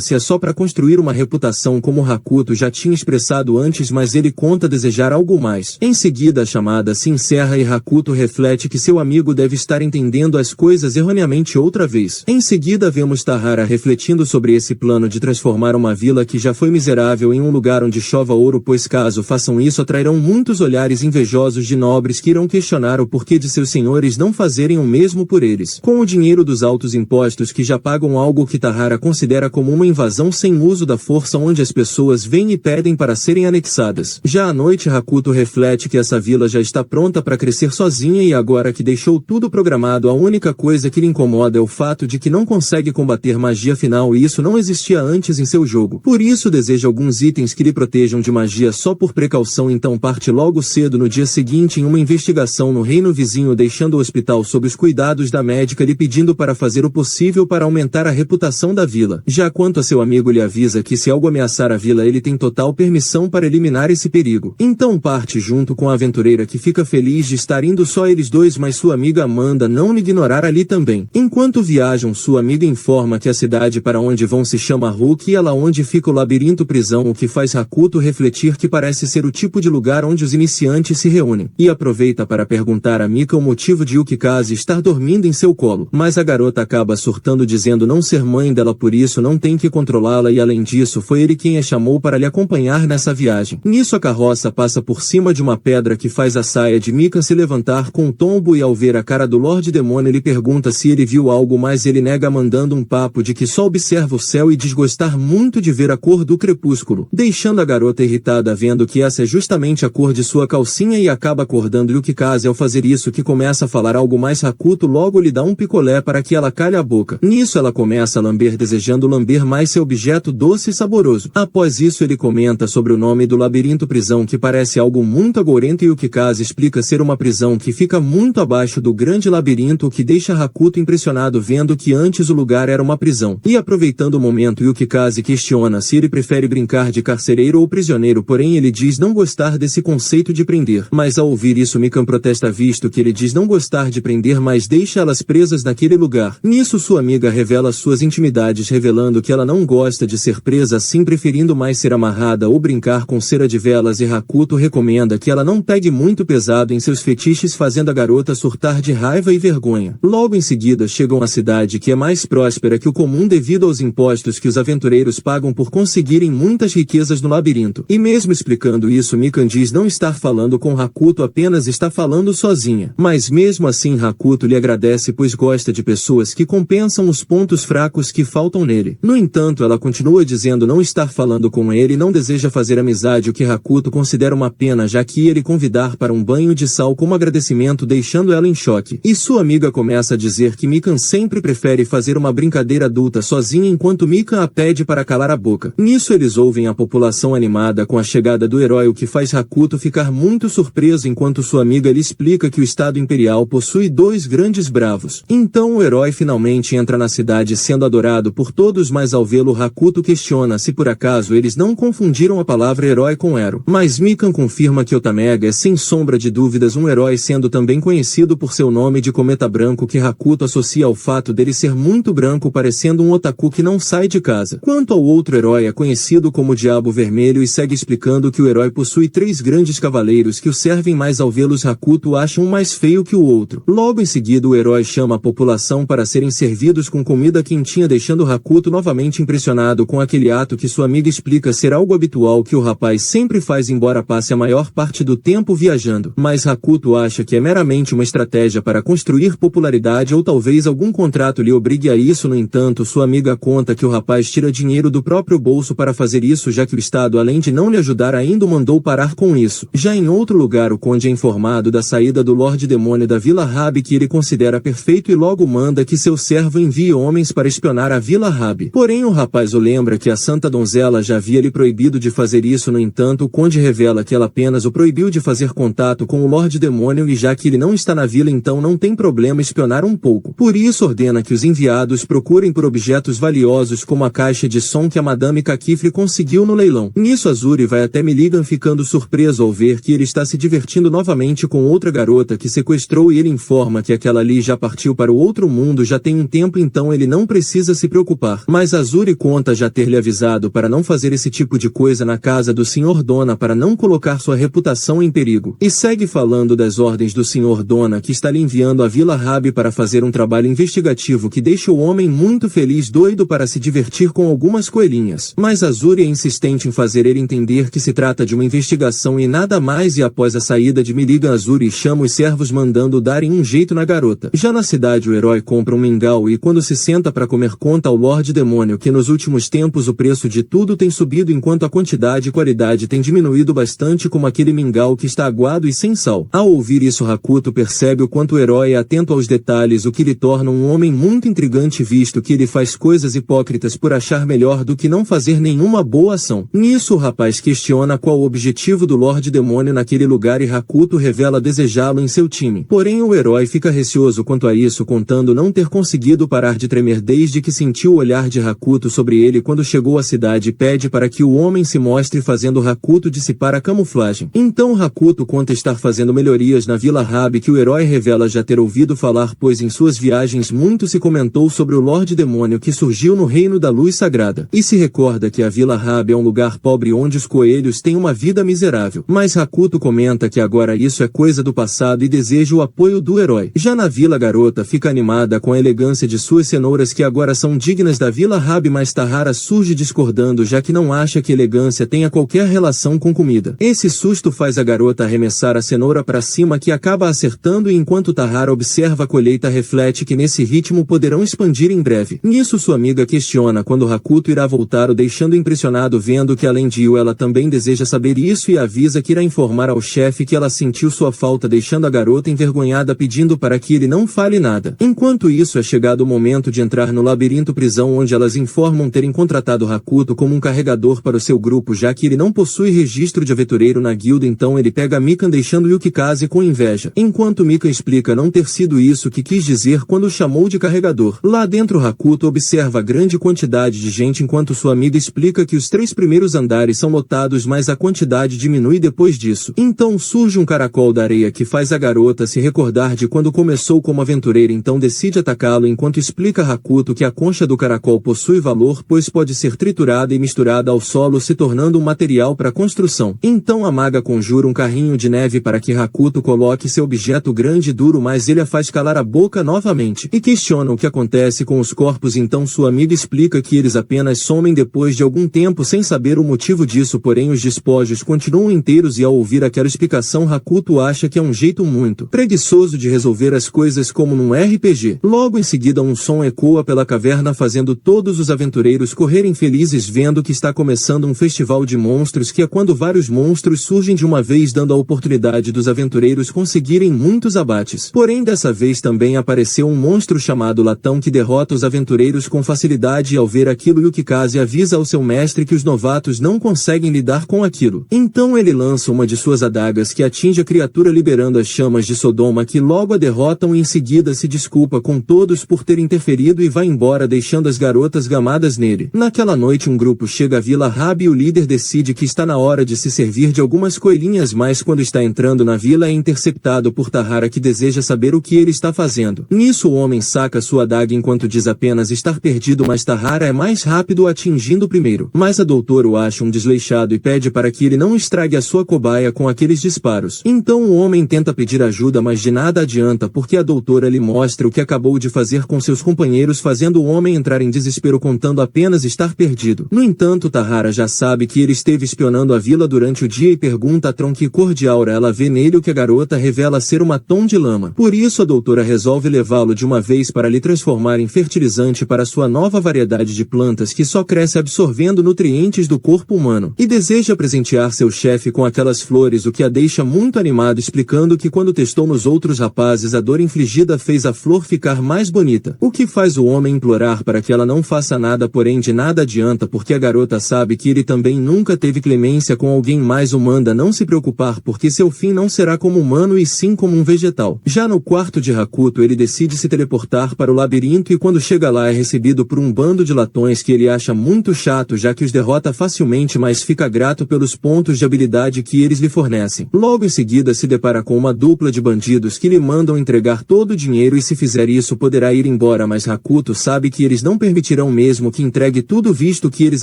se é só para construir uma reputação como Hakuto já tinha expressado antes, mas ele conta desejar algo mais. Em seguida a chamada se encerra e Hakuto reflete que seu amigo deve estar entendendo as coisas erroneamente outra vez. Em seguida vemos Tahara refletindo sobre esse plano de transformar uma vila que já foi miserável em um lugar onde chova ouro, pois caso façam isso atrairão muitos olhares invejosos de nobres que irão questionar o porquê de seus senhores não fazerem o mesmo por eles. Com o dinheiro dos altos impostos que já pagam, algo que Tahara considera como uma invasão sem uso da força, onde as pessoas vêm e pedem para serem anexadas. Já à noite Hakuto reflete que essa vila já está pronta para crescer sozinha e agora que deixou tudo programado, a única coisa que lhe incomoda é o fato de que não consegue combater magia final e isso não existia antes em seu jogo. Por isso deseja alguns itens que lhe protejam de magia só por precaução, então parte logo cedo no dia seguinte em uma investigação no reino vizinho, deixando o hospital sob os cuidados da médica lhe pedindo para fazer o possível para aumentar a reputação da vila. Já quanto a seu amigo, lhe avisa que se algo ameaçar a vila ele tem total permissão para eliminar esse perigo. Então parte junto com a aventureira, que fica feliz de estar indo só eles dois, mas sua amiga Amanda não lhe ignorar ali também. Enquanto viajam, sua amiga informa que a cidade para onde vão se chama Hulk e ela onde fica o labirinto prisão, o que faz Hakuto refletir que parece ser o tipo de lugar onde os iniciantes se reúnem, e aproveita para perguntar a Mika o motivo de Yukikaze estar dormindo em seu colo, mas a garota acaba surtando dizendo não ser mãe dela, por isso não tem que controlá-la e além disso foi ele quem a chamou para lhe acompanhar nessa viagem. Nisso a carroça passa por cima de uma pedra que faz a saia de Mika se levantar com um tombo e ao ver a cara do Lorde Demônio ele pergunta se ele viu algo, mas ele nega mandando um papo de que só observa o céu e diz gostar muito de ver a cor do crepúsculo, deixando a garota irritada vendo que essa é justamente a cor de sua calcinha e acaba acordando Yukikaze ao fazer isso, que começa a falar algo mais. Hakuto logo lhe dá um picolé para que ela calhe a boca. Nisso ela começa a lamber, desejando lamber mais seu objeto doce e saboroso. Após isso ele comenta sobre o nome do labirinto prisão, que parece algo muito agourento, e Yukikaze explica ser uma prisão que fica muito abaixo do grande labirinto, o que deixa Hakuto impressionado vendo que antes o lugar era uma prisão. E aproveitando o momento, Yukikaze questiona se ele prefere brincar de carcereiro ou prisioneiro, porém ele diz não gostar desse conceito de prender. Mas ao ouvir isso Mikan protesta visto que ele diz não gostar de prender, mas deixa elas presas naquele lugar. Nisso sua amiga revela suas intimidades, revelando que ela não gosta de ser presa assim, preferindo mais ser amarrada ou brincar com cera de velas, e Hakuto recomenda que ela não pegue muito pesado em seus fetiches, fazendo a garota surtar de raiva e vergonha. Logo em seguida chegam à cidade, que é mais próspera que o comum devido aos impostos que os aventureiros pagam por conseguirem muitas riquezas no labirinto. E mesmo explicando isso, Mikan diz não estar falando com Hakuto, apenas está falando sozinha. Mas mesmo assim Hakuto lhe agradece, pois gosta de pessoas que compensam os pontos fracos que faltam nele. No entanto, ela continua dizendo não estar falando com ele e não deseja fazer amizade, o que Hakuto considera uma pena, já que ia lhe convidar para um banho de sal como agradecimento, deixando ela em choque. E sua amiga começa a dizer que Mikan sempre prefere fazer uma brincadeira adulta sozinha, enquanto Mikan a pede para calar a boca. Nisso eles ouvem a população animada com a chegada do herói, o que faz Hakuto ficar muito surpreso, enquanto sua amiga lhe explica que o Estado Imperial possui 2 grandes bravos. Então o herói finalmente entra na cidade sendo adorado por todos, mas ao vê-lo Hakuto questiona se por acaso eles não confundiram a palavra herói com Ero. Mas Mikan confirma que Otamega é sem sombra de dúvidas um herói, sendo também conhecido por seu nome de Cometa Branco, que Hakuto associa ao fato dele ser muito branco, parecendo um otaku que não sai de casa. Quanto ao outro herói, é conhecido como Diabo Vermelho e segue explicando que o herói possui 3 grandes cavaleiros que o servem, mas ao vê-los Hakuto acha um mais feio que o outro. Logo em seguida o herói chama a população para serem servidos com comida quentinha, deixando Hakuto novamente impressionado com aquele ato que sua amiga explica ser algo habitual que o rapaz sempre faz, embora passe a maior parte do tempo viajando. Mas Hakuto acha que é meramente uma estratégia para construir popularidade ou talvez algum contrato lhe obrigue a isso. No entanto, sua amiga conta que o rapaz tira dinheiro do próprio bolso para fazer isso, já que o Estado, além de não lhe ajudar, ainda o mandou parar com isso. Já em outro lugar, o conde é informado da saída do Lorde Demônio da Vila Rabi, que ele considera perfeito e logo manda que seu servo envie homens para espionar a Vila Rabi. Porém o rapaz o lembra que a santa donzela já havia lhe proibido de fazer isso. No entanto, o conde revela que ela apenas o proibiu de fazer contato com o Lorde Demônio, e já que ele não está na vila, então não tem problema espionar um pouco. Por isso ordena que os enviados procurem por objetos valiosos como a caixa de som que a Madame Kakifre conseguiu no leilão. Nisso Azuri vai até Milligan, ficando surpreso ao ver que ele está se divertindo novamente com outra garota que sequestrou, e ele informa que aquela ali já partiu para o outro mundo já tem um tempo, então ele não precisa se preocupar. Mas Azuri conta já ter lhe avisado para não fazer esse tipo de coisa na casa do Sr. Dona, para não colocar sua reputação em perigo. E segue falando das ordens do Sr. Dona, que está lhe enviando a Vila Rabi para fazer um trabalho investigativo que deixa o homem muito feliz, doido para se divertir com algumas coelhinhas. Mas Azuri é insistente em fazer ele entender que se trata de uma investigação e nada mais, e após a saída de Milligan, Azuri chama os servos mandando darem um jeito na garota. Já na cidade o herói compra um mingau e quando se senta para comer conta ao Lorde Demônio que nos últimos tempos o preço de tudo tem subido enquanto a quantidade e qualidade tem diminuído bastante, como aquele mingau que está aguado e sem sal. Ao ouvir isso, Hakuto percebe o quanto o herói é atento aos detalhes, o que lhe torna um homem muito intrigante, visto que ele faz coisas hipócritas por achar melhor do que não fazer nenhuma boa ação. Nisso o rapaz questiona qual o objetivo do Lorde Demônio naquele lugar e Hakuto revela desejá-lo em seu time. Porém o herói fica receoso quanto a isso, contando não ter conseguido parar de tremer desde que sentiu o olhar de Hakuto sobre ele quando chegou à cidade, e pede para que o homem se mostre, fazendo Hakuto dissipar a camuflagem. Então Hakuto conta estar fazendo melhorias na Vila Rabi, que o herói revela já ter ouvido falar, pois em suas viagens muito se comentou sobre o Lorde Demônio que surgiu no Reino da Luz Sagrada. E se recorda que a Vila Rabi é um lugar pobre onde os coelhos têm uma vida miserável. Mas Hakuto comenta que agora isso é coisa do passado e deseja o apoio do herói. Já na vila, a garota fica animada com a elegância de suas cenouras, que agora são dignas da Vila Rabi, mas Tahara surge discordando, já que não acha que elegância tenha qualquer relação com comida. Esse susto faz a garota arremessar a cenoura para cima, que acaba acertando, e enquanto Tahara observa a colheita, reflete que nesse ritmo poderão expandir em breve. Nisso sua amiga questiona quando Hakuto irá voltar, o deixando impressionado, vendo que além de Yu ela também deseja saber isso, e avisa que irá informar ao chefe que ela sentiu sua falta, deixando a garota envergonhada, pedindo para que ele não fale nada. Enquanto isso, é chegado o momento de entrar no labirinto prisão, onde elas informam terem contratado Hakuto como um carregador para o seu grupo, já que ele não possui registro de aventureiro na guilda. Então ele pega Mikan, deixando Yukikaze com inveja. Enquanto Mikan explica não ter sido isso que quis dizer quando o chamou de carregador. Lá dentro Hakuto observa a grande quantidade de gente, enquanto sua amiga explica que os 3 primeiros andares são lotados, mas a quantidade diminui depois disso. Então surge um caracol da areia que faz a garota se recordar de quando começou como aventureira, então decide atacá-lo, enquanto explica a Hakuto que a concha do caracol possui valor, pois pode ser triturada e misturada ao solo, se tornando um material para construção. Então a maga conjura um carrinho de neve para que Hakuto coloque seu objeto grande e duro, mas ele a faz calar a boca novamente e questiona o que acontece com os corpos. Então sua amiga explica que eles apenas somem depois de algum tempo, sem saber o motivo disso, porém os despojos continuam inteiros, e ao ouvir aquela explicação Hakuto acha que é um jeito muito preguiçoso de resolver as coisas, como num RPG. Logo em seguida um som ecoa pela caverna, fazendo todos os aventureiros correrem felizes, vendo que está começando um festival de monstros, que é quando vários monstros surgem de uma vez, dando a oportunidade dos aventureiros conseguirem muitos abates. Porém dessa vez também apareceu um monstro chamado Latão que derrota os aventureiros com facilidade, e ao ver aquilo Yukikaze avisa ao seu mestre que os novatos não conseguem lidar com aquilo. Então ele lança uma de suas adagas que atinge a criatura, liberando as chamas de Sodoma, que logo a derrotam, e em seguida se desculpa com todos por ter interferido e vai embora, deixando as garotas gamadas nele. Naquela noite um grupo chega à Vila Rabi e o líder decide que está na hora de se servir de algumas coelhinhas, mas quando está entrando na vila é interceptado por Tahara, que deseja saber o que ele está fazendo. Nisso o homem saca sua adaga enquanto diz apenas estar perdido, mas Tahara é mais rápido, atingindo primeiro. Mas a doutora o acha um desleixado e pede para que ele não estrague a sua cobaia com aqueles disparos. Então o homem tenta pedir ajuda, mas de nada adianta, porque a doutora lhe mostra o que acabou de fazer com seus companheiros, fazendo o homem entrar em desespero, contando apenas estar perdido. No entanto, Tahara já sabe que ele esteve espionando a vila durante o dia e pergunta a Tron que cor de aura ela vê nele, o que a garota revela ser uma tom de lama. Por isso a doutora resolve levá-lo de uma vez para lhe transformar em fertilizante para sua nova variedade de plantas que só cresce absorvendo nutrientes do corpo humano, e deseja presentear seu chefe com aquelas flores, o que a deixa muito animado, explicando que quando testou nos outros rapazes a dor infligida afligida fez a flor ficar mais bonita. O que faz o homem implorar para que ela não faça nada, porém de nada adianta, porque a garota sabe que ele também nunca teve clemência com alguém, mais o manda não se preocupar, porque seu fim não será como humano e sim como um vegetal. Já no quarto de Hakuto, ele decide se teleportar para o labirinto e quando chega lá é recebido por um bando de latões que ele acha muito chato, já que os derrota facilmente, mas fica grato pelos pontos de habilidade que eles lhe fornecem. Logo em seguida se depara com uma dupla de bandidos que lhe mandam entregar todo o dinheiro e se fizer isso poderá ir embora, mas Hakuto sabe que eles não permitirão mesmo que entregue tudo, visto que eles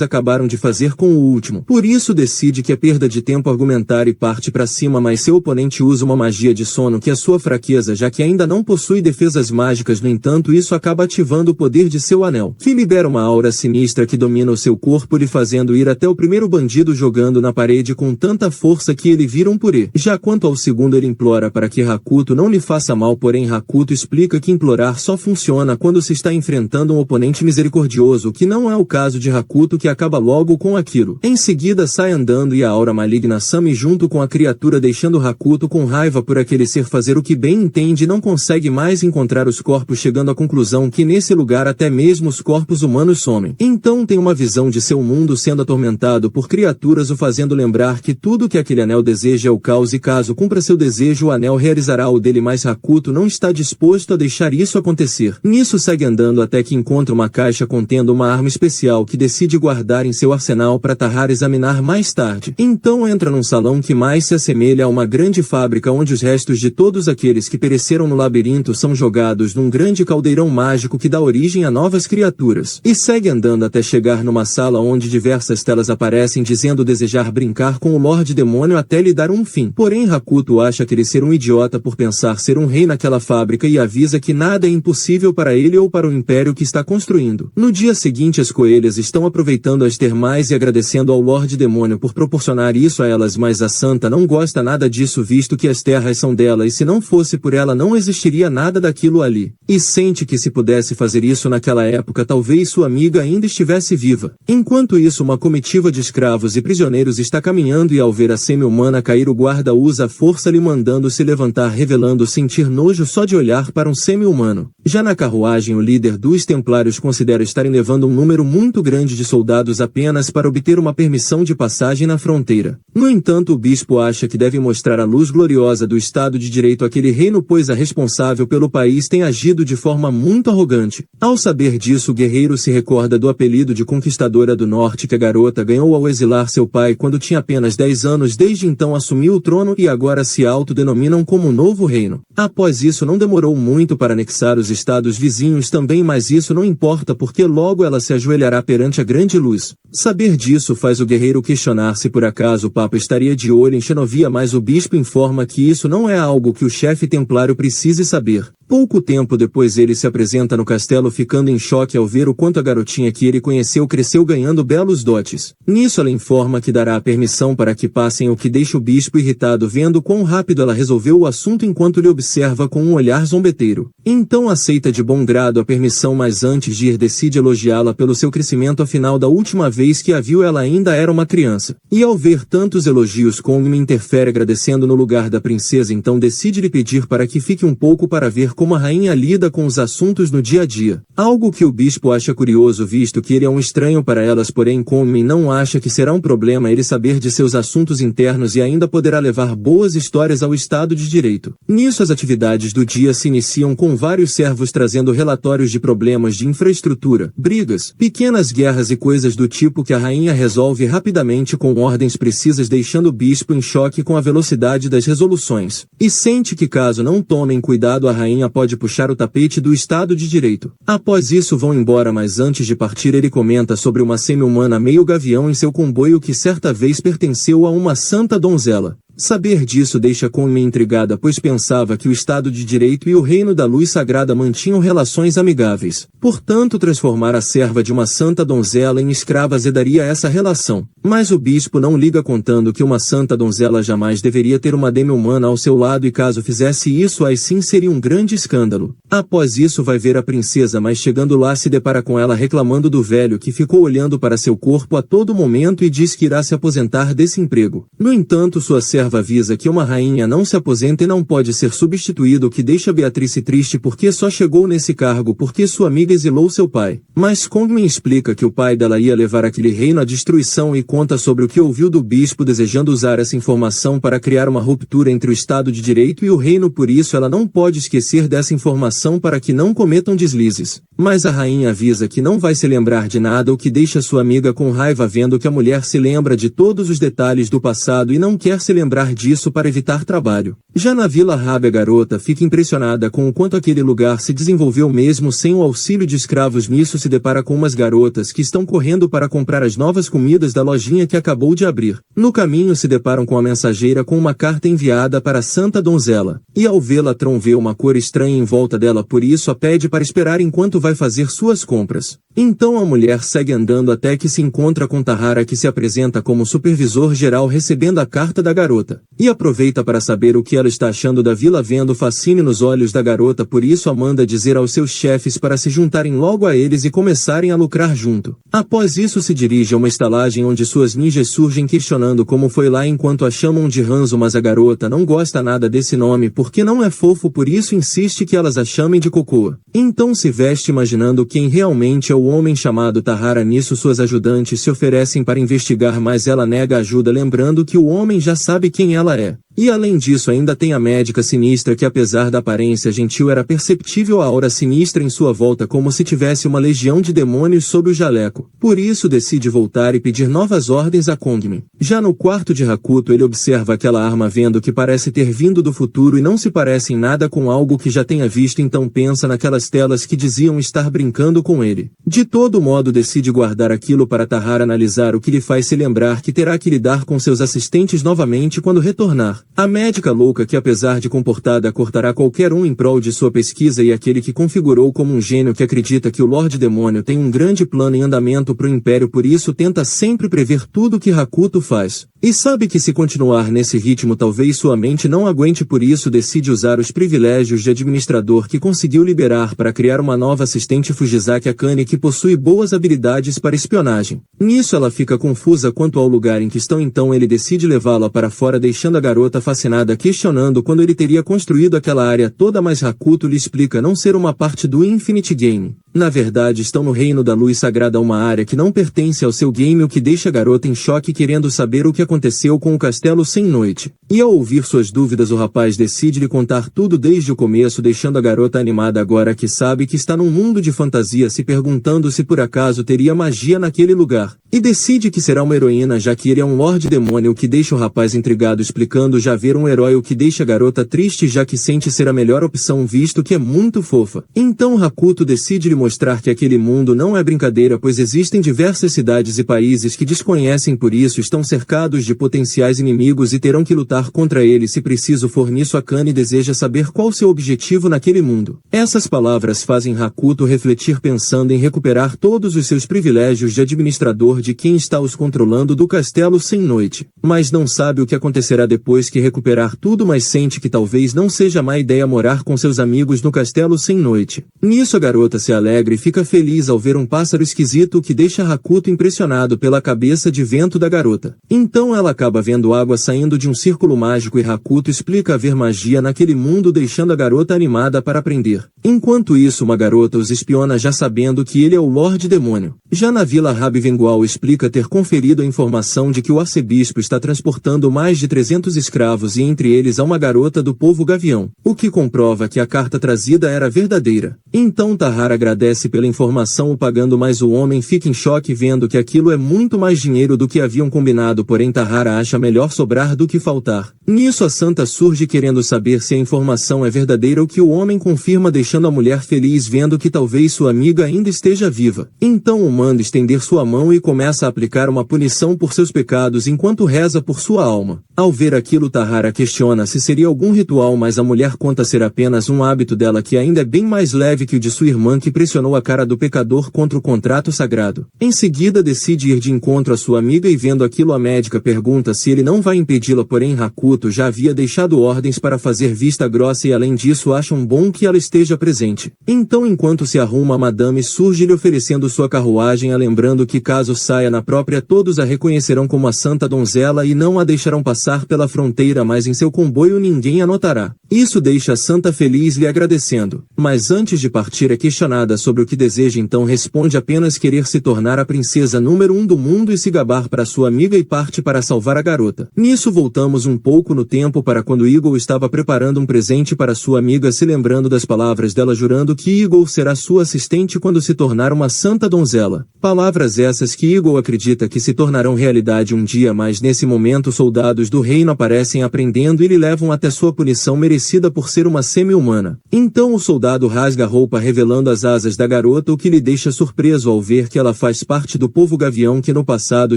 acabaram de fazer com o último. Por isso decide que é perda de tempo argumentar e parte para cima, mas seu oponente usa uma magia de sono que é sua fraqueza, já que ainda não possui defesas mágicas. No entanto, isso acaba ativando o poder de seu anel, que libera uma aura sinistra que domina o seu corpo, lhe fazendo ir até o primeiro bandido, jogando na parede com tanta força que ele vira um purê. Já quanto ao segundo, ele implora para que Hakuto não lhe faça mal, porém Hakuto explica que implorar só funciona quando se está enfrentando um oponente misericordioso, que não é o caso de Hakuto, que acaba logo com aquilo. Em seguida sai andando e a aura maligna some junto com a criatura, deixando Hakuto com raiva por aquele ser fazer o que bem entende e não consegue mais encontrar os corpos, chegando à conclusão que nesse lugar até mesmo os corpos humanos somem. Então tem uma visão de seu mundo sendo atormentado por criaturas, o fazendo lembrar que tudo que aquele anel deseja é o caos e caso cumpra seu desejo o anel realizará o dele, mas Hakuto não está disposto a deixar isso acontecer. Nisso segue andando até que encontra uma caixa contendo uma arma especial que decide guardar em seu arsenal para Tahara examinar mais tarde. Então entra num salão que mais se assemelha a uma grande fábrica, onde os restos de todos aqueles que pereceram no labirinto são jogados num grande caldeirão mágico que dá origem a novas criaturas. E segue andando até chegar numa sala onde diversas telas aparecem dizendo desejar brincar com o Lorde Demônio até lhe dar um fim. Porém Hakuto acha que ele ser um idiota por pensar ser um rei naquela fábrica e avisa que nada é impossível para ele ou para o império que está construindo. No dia seguinte as coelhas estão aproveitando as termais e agradecendo ao Lorde Demônio por proporcionar isso a elas, mas a santa não gosta nada disso, visto que as terras são dela e se não fosse por ela não existiria nada daquilo ali. E sente que se pudesse fazer isso naquela época talvez sua amiga ainda estivesse viva. Enquanto isso uma comitiva de escravos e prisioneiros está caminhando e ao ver a semi-humana cair o guarda usa a força lhe mandando se levantar, revelando sentir nojo só de olhar para um semi-humano. Já na carruagem o líder dos templários considera estarem levando um número muito grande de soldados apenas para obter uma permissão de passagem na fronteira. No entanto o bispo acha que deve mostrar a luz gloriosa do Estado de Direito àquele reino, pois a responsável pelo país tem agido de forma muito arrogante. Ao saber disso o guerreiro se recorda do apelido de Conquistadora do Norte que a garota ganhou ao exilar seu pai quando tinha apenas 10 anos, desde então assumiu o trono e agora se autodenominam como Novo Reino. Após isso não demorou muito para anexar os estados vizinhos também, mas isso não importa porque logo ela se ajoelhará perante a grande luz. Saber disso faz o guerreiro questionar se por acaso o Papa estaria de olho em Xenovia, mas o bispo informa que isso não é algo que o chefe templário precise saber. Pouco tempo depois ele se apresenta no castelo, ficando em choque ao ver o quanto a garotinha que ele conheceu cresceu ganhando belos dotes. Nisso ela informa que dará a permissão para que passem, o que deixa o bispo irritado vendo quão rápido ela resolveu o assunto enquanto lhe observa com um olhar zombeteiro. Então aceita de bom grado a permissão, mas antes de ir decide elogiá-la pelo seu crescimento, afinal da última vez que a viu ela ainda era uma criança. E ao ver tantos elogios Konmi interfere agradecendo no lugar da princesa, então decide lhe pedir para que fique um pouco para ver como a rainha lida com os assuntos no dia a dia. Algo que o bispo acha curioso, visto que ele é um estranho para elas, porém Konmi não acha que será um problema ele saber de seus assuntos internos e ainda poderá levar boas histórias ao Estado de Direito. Nisso as atividades do dia se iniciam com vários servos trazendo relatórios de problemas de infraestrutura, brigas, pequenas guerras e coisas do tipo que a rainha resolve rapidamente com ordens precisas, deixando o bispo em choque com a velocidade das resoluções. E sente que caso não tomem cuidado a rainha pode puxar o tapete do Estado de Direito. Após isso vão embora, mas antes de partir ele comenta sobre uma semi-humana meio gavião em seu comboio que certa vez pertenceu a uma santa donzela. Saber disso deixa Konmi intrigada, pois pensava que o Estado de Direito e o Reino da Luz Sagrada mantinham relações amigáveis. Portanto, transformar a serva de uma santa donzela em escrava azedaria essa relação. Mas o bispo não liga, contando que uma santa donzela jamais deveria ter uma demi-humana ao seu lado e caso fizesse isso aí sim seria um grande escândalo. Após isso vai ver a princesa, mas chegando lá se depara com ela reclamando do velho que ficou olhando para seu corpo a todo momento e diz que irá se aposentar desse emprego. No entanto, sua serva observa avisa que uma rainha não se aposenta e não pode ser substituído, o que deixa Beatrice triste porque só chegou nesse cargo porque sua amiga exilou seu pai. Mas Congmen explica que o pai dela ia levar aquele reino à destruição e conta sobre o que ouviu do bispo desejando usar essa informação para criar uma ruptura entre o Estado de Direito e o reino, por isso ela não pode esquecer dessa informação para que não cometam deslizes. Mas a rainha avisa que não vai se lembrar de nada, o que deixa sua amiga com raiva vendo que a mulher se lembra de todos os detalhes do passado e não quer se lembrar disso para evitar trabalho. Já na Vila Rabi, a garota fica impressionada com o quanto aquele lugar se desenvolveu mesmo sem o auxílio de escravos. Nisso se depara com umas garotas que estão correndo para comprar as novas comidas da lojinha que acabou de abrir. No caminho se deparam com a mensageira com uma carta enviada para a Santa Donzela, e ao vê-la Tron vê uma cor estranha em volta dela, por isso a pede para esperar enquanto vai fazer suas compras. Então a mulher segue andando até que se encontra com Tahara, que se apresenta como supervisor geral recebendo a carta da garota, e aproveita para saber o que ela está achando da vila vendo fascínio nos olhos da garota, por isso a manda dizer aos seus chefes para se juntarem logo a eles e começarem a lucrar junto. Após isso se dirige a uma estalagem onde suas ninjas surgem questionando como foi lá enquanto a chamam de Hanzo, mas a garota não gosta nada desse nome porque não é fofo, por isso insiste que elas a chamem de Cocoa. Então se veste imaginando quem realmente é o homem chamado Tahara. Nisso suas ajudantes se oferecem para investigar, mas ela nega ajuda lembrando que o homem já sabe quem ela é. E além disso ainda tem a médica sinistra que apesar da aparência gentil era perceptível a aura sinistra em sua volta, como se tivesse uma legião de demônios sob o jaleco. Por isso decide voltar e pedir novas ordens a Congmen. Já no quarto de Hakuto ele observa aquela arma vendo que parece ter vindo do futuro e não se parece em nada com algo que já tenha visto, então pensa naquelas telas que diziam estar brincando com ele. De todo modo decide guardar aquilo para Tahara analisar, o que lhe faz se lembrar que terá que lidar com seus assistentes novamente quando retornar. A médica louca que apesar de comportada cortará qualquer um em prol de sua pesquisa, e aquele que configurou como um gênio que acredita que o Lorde Demônio tem um grande plano em andamento para o Império, por isso tenta sempre prever tudo que Hakuto faz. E sabe que se continuar nesse ritmo talvez sua mente não aguente, por isso decide usar os privilégios de administrador que conseguiu liberar para criar uma nova assistente, Fujisaki Akane, que possui boas habilidades para espionagem. Nisso ela fica confusa quanto ao lugar em que estão, então ele decide levá-la para fora deixando a garota fascinada questionando quando ele teria construído aquela área toda, mas Hakuto lhe explica não ser uma parte do Infinite Game. Na verdade estão no Reino da Luz Sagrada, uma área que não pertence ao seu game, o que deixa a garota em choque querendo saber o que aconteceu com o Castelo Sem Noite. E ao ouvir suas dúvidas o rapaz decide lhe contar tudo desde o começo, deixando a garota animada agora que sabe que está num mundo de fantasia, se perguntando se por acaso teria magia naquele lugar. E decide que será uma heroína já que ele é um Lorde Demônio, o que deixa o rapaz intrigado explicando já ver um herói, o que deixa a garota triste já que sente ser a melhor opção visto que é muito fofa. Então Hakuto decide lhe mostrar que aquele mundo não é brincadeira, pois existem diversas cidades e países que desconhecem, por isso estão cercados de potenciais inimigos e terão que lutar contra ele se preciso for. Nisso Akane deseja saber qual seu objetivo naquele mundo. Essas palavras fazem Hakuto refletir pensando em recuperar todos os seus privilégios de administrador de quem está os controlando do Castelo Sem Noite. Mas não sabe o que acontecerá depois que recuperar tudo, mas sente que talvez não seja má ideia morar com seus amigos no Castelo Sem Noite. Nisso a garota se alegra e fica feliz ao ver um pássaro esquisito, que deixa Hakuto impressionado pela cabeça de vento da garota. Então ela acaba vendo água saindo de um círculo mágico e Hakuto explica haver magia naquele mundo, deixando a garota animada para aprender. Enquanto isso uma garota os espiona já sabendo que ele é o Lorde Demônio. Já na Vila Rabi Vengual explica ter conferido a informação de que o arcebispo está transportando mais de 300 escravos e entre eles há uma garota do povo Gavião, o que comprova que a carta trazida era verdadeira. Então Tahara agradece pela informação o pagando, mas o homem fica em choque vendo que aquilo é muito mais dinheiro do que haviam combinado, porém Tahara acha melhor sobrar do que faltar. Nisso a santa surge querendo saber se a informação é verdadeira, o que o homem confirma deixando a mulher feliz vendo que talvez sua amiga ainda esteja viva. Então o manda estender sua mão e começa a aplicar uma punição por seus pecados enquanto reza por sua alma. Ao ver aquilo Tahara questiona se seria algum ritual, mas a mulher conta ser apenas um hábito dela que ainda é bem mais leve que o de sua irmã que pressionou a cara do pecador contra o contrato sagrado. Em seguida decide ir de encontro à sua amiga e vendo aquilo a médica pergunta se ele não vai impedi-la, porém Hakuto já havia deixado ordens para fazer vista grossa e além disso acham bom que ela esteja presente. Então enquanto se arruma a madame surge lhe oferecendo sua carruagem a lembrando que caso saia na própria todos a reconhecerão como a santa donzela e não a deixarão passar pela fronteira mas em seu comboio ninguém a notará. Isso deixa a santa feliz lhe agradecendo. Mas antes de partir é questionada sobre o que deseja então responde apenas querer se tornar a princesa número 1 do mundo e se gabar para sua amiga e parte para salvar a garota. Nisso voltamos um pouco no tempo para quando Eagle estava preparando um presente para sua amiga se lembrando das palavras dela jurando que Eagle será sua assistente quando se tornar uma santa donzela. Palavras essas que Eagle acredita que se tornarão realidade um dia mas nesse momento soldados do reino aparecem aprendendo e lhe levam até sua punição merecida por ser uma semi-humana. Então o soldado rasga a roupa revelando as asas da garota o que lhe deixa surpreso ao ver que ela faz parte do povo gavião que no passado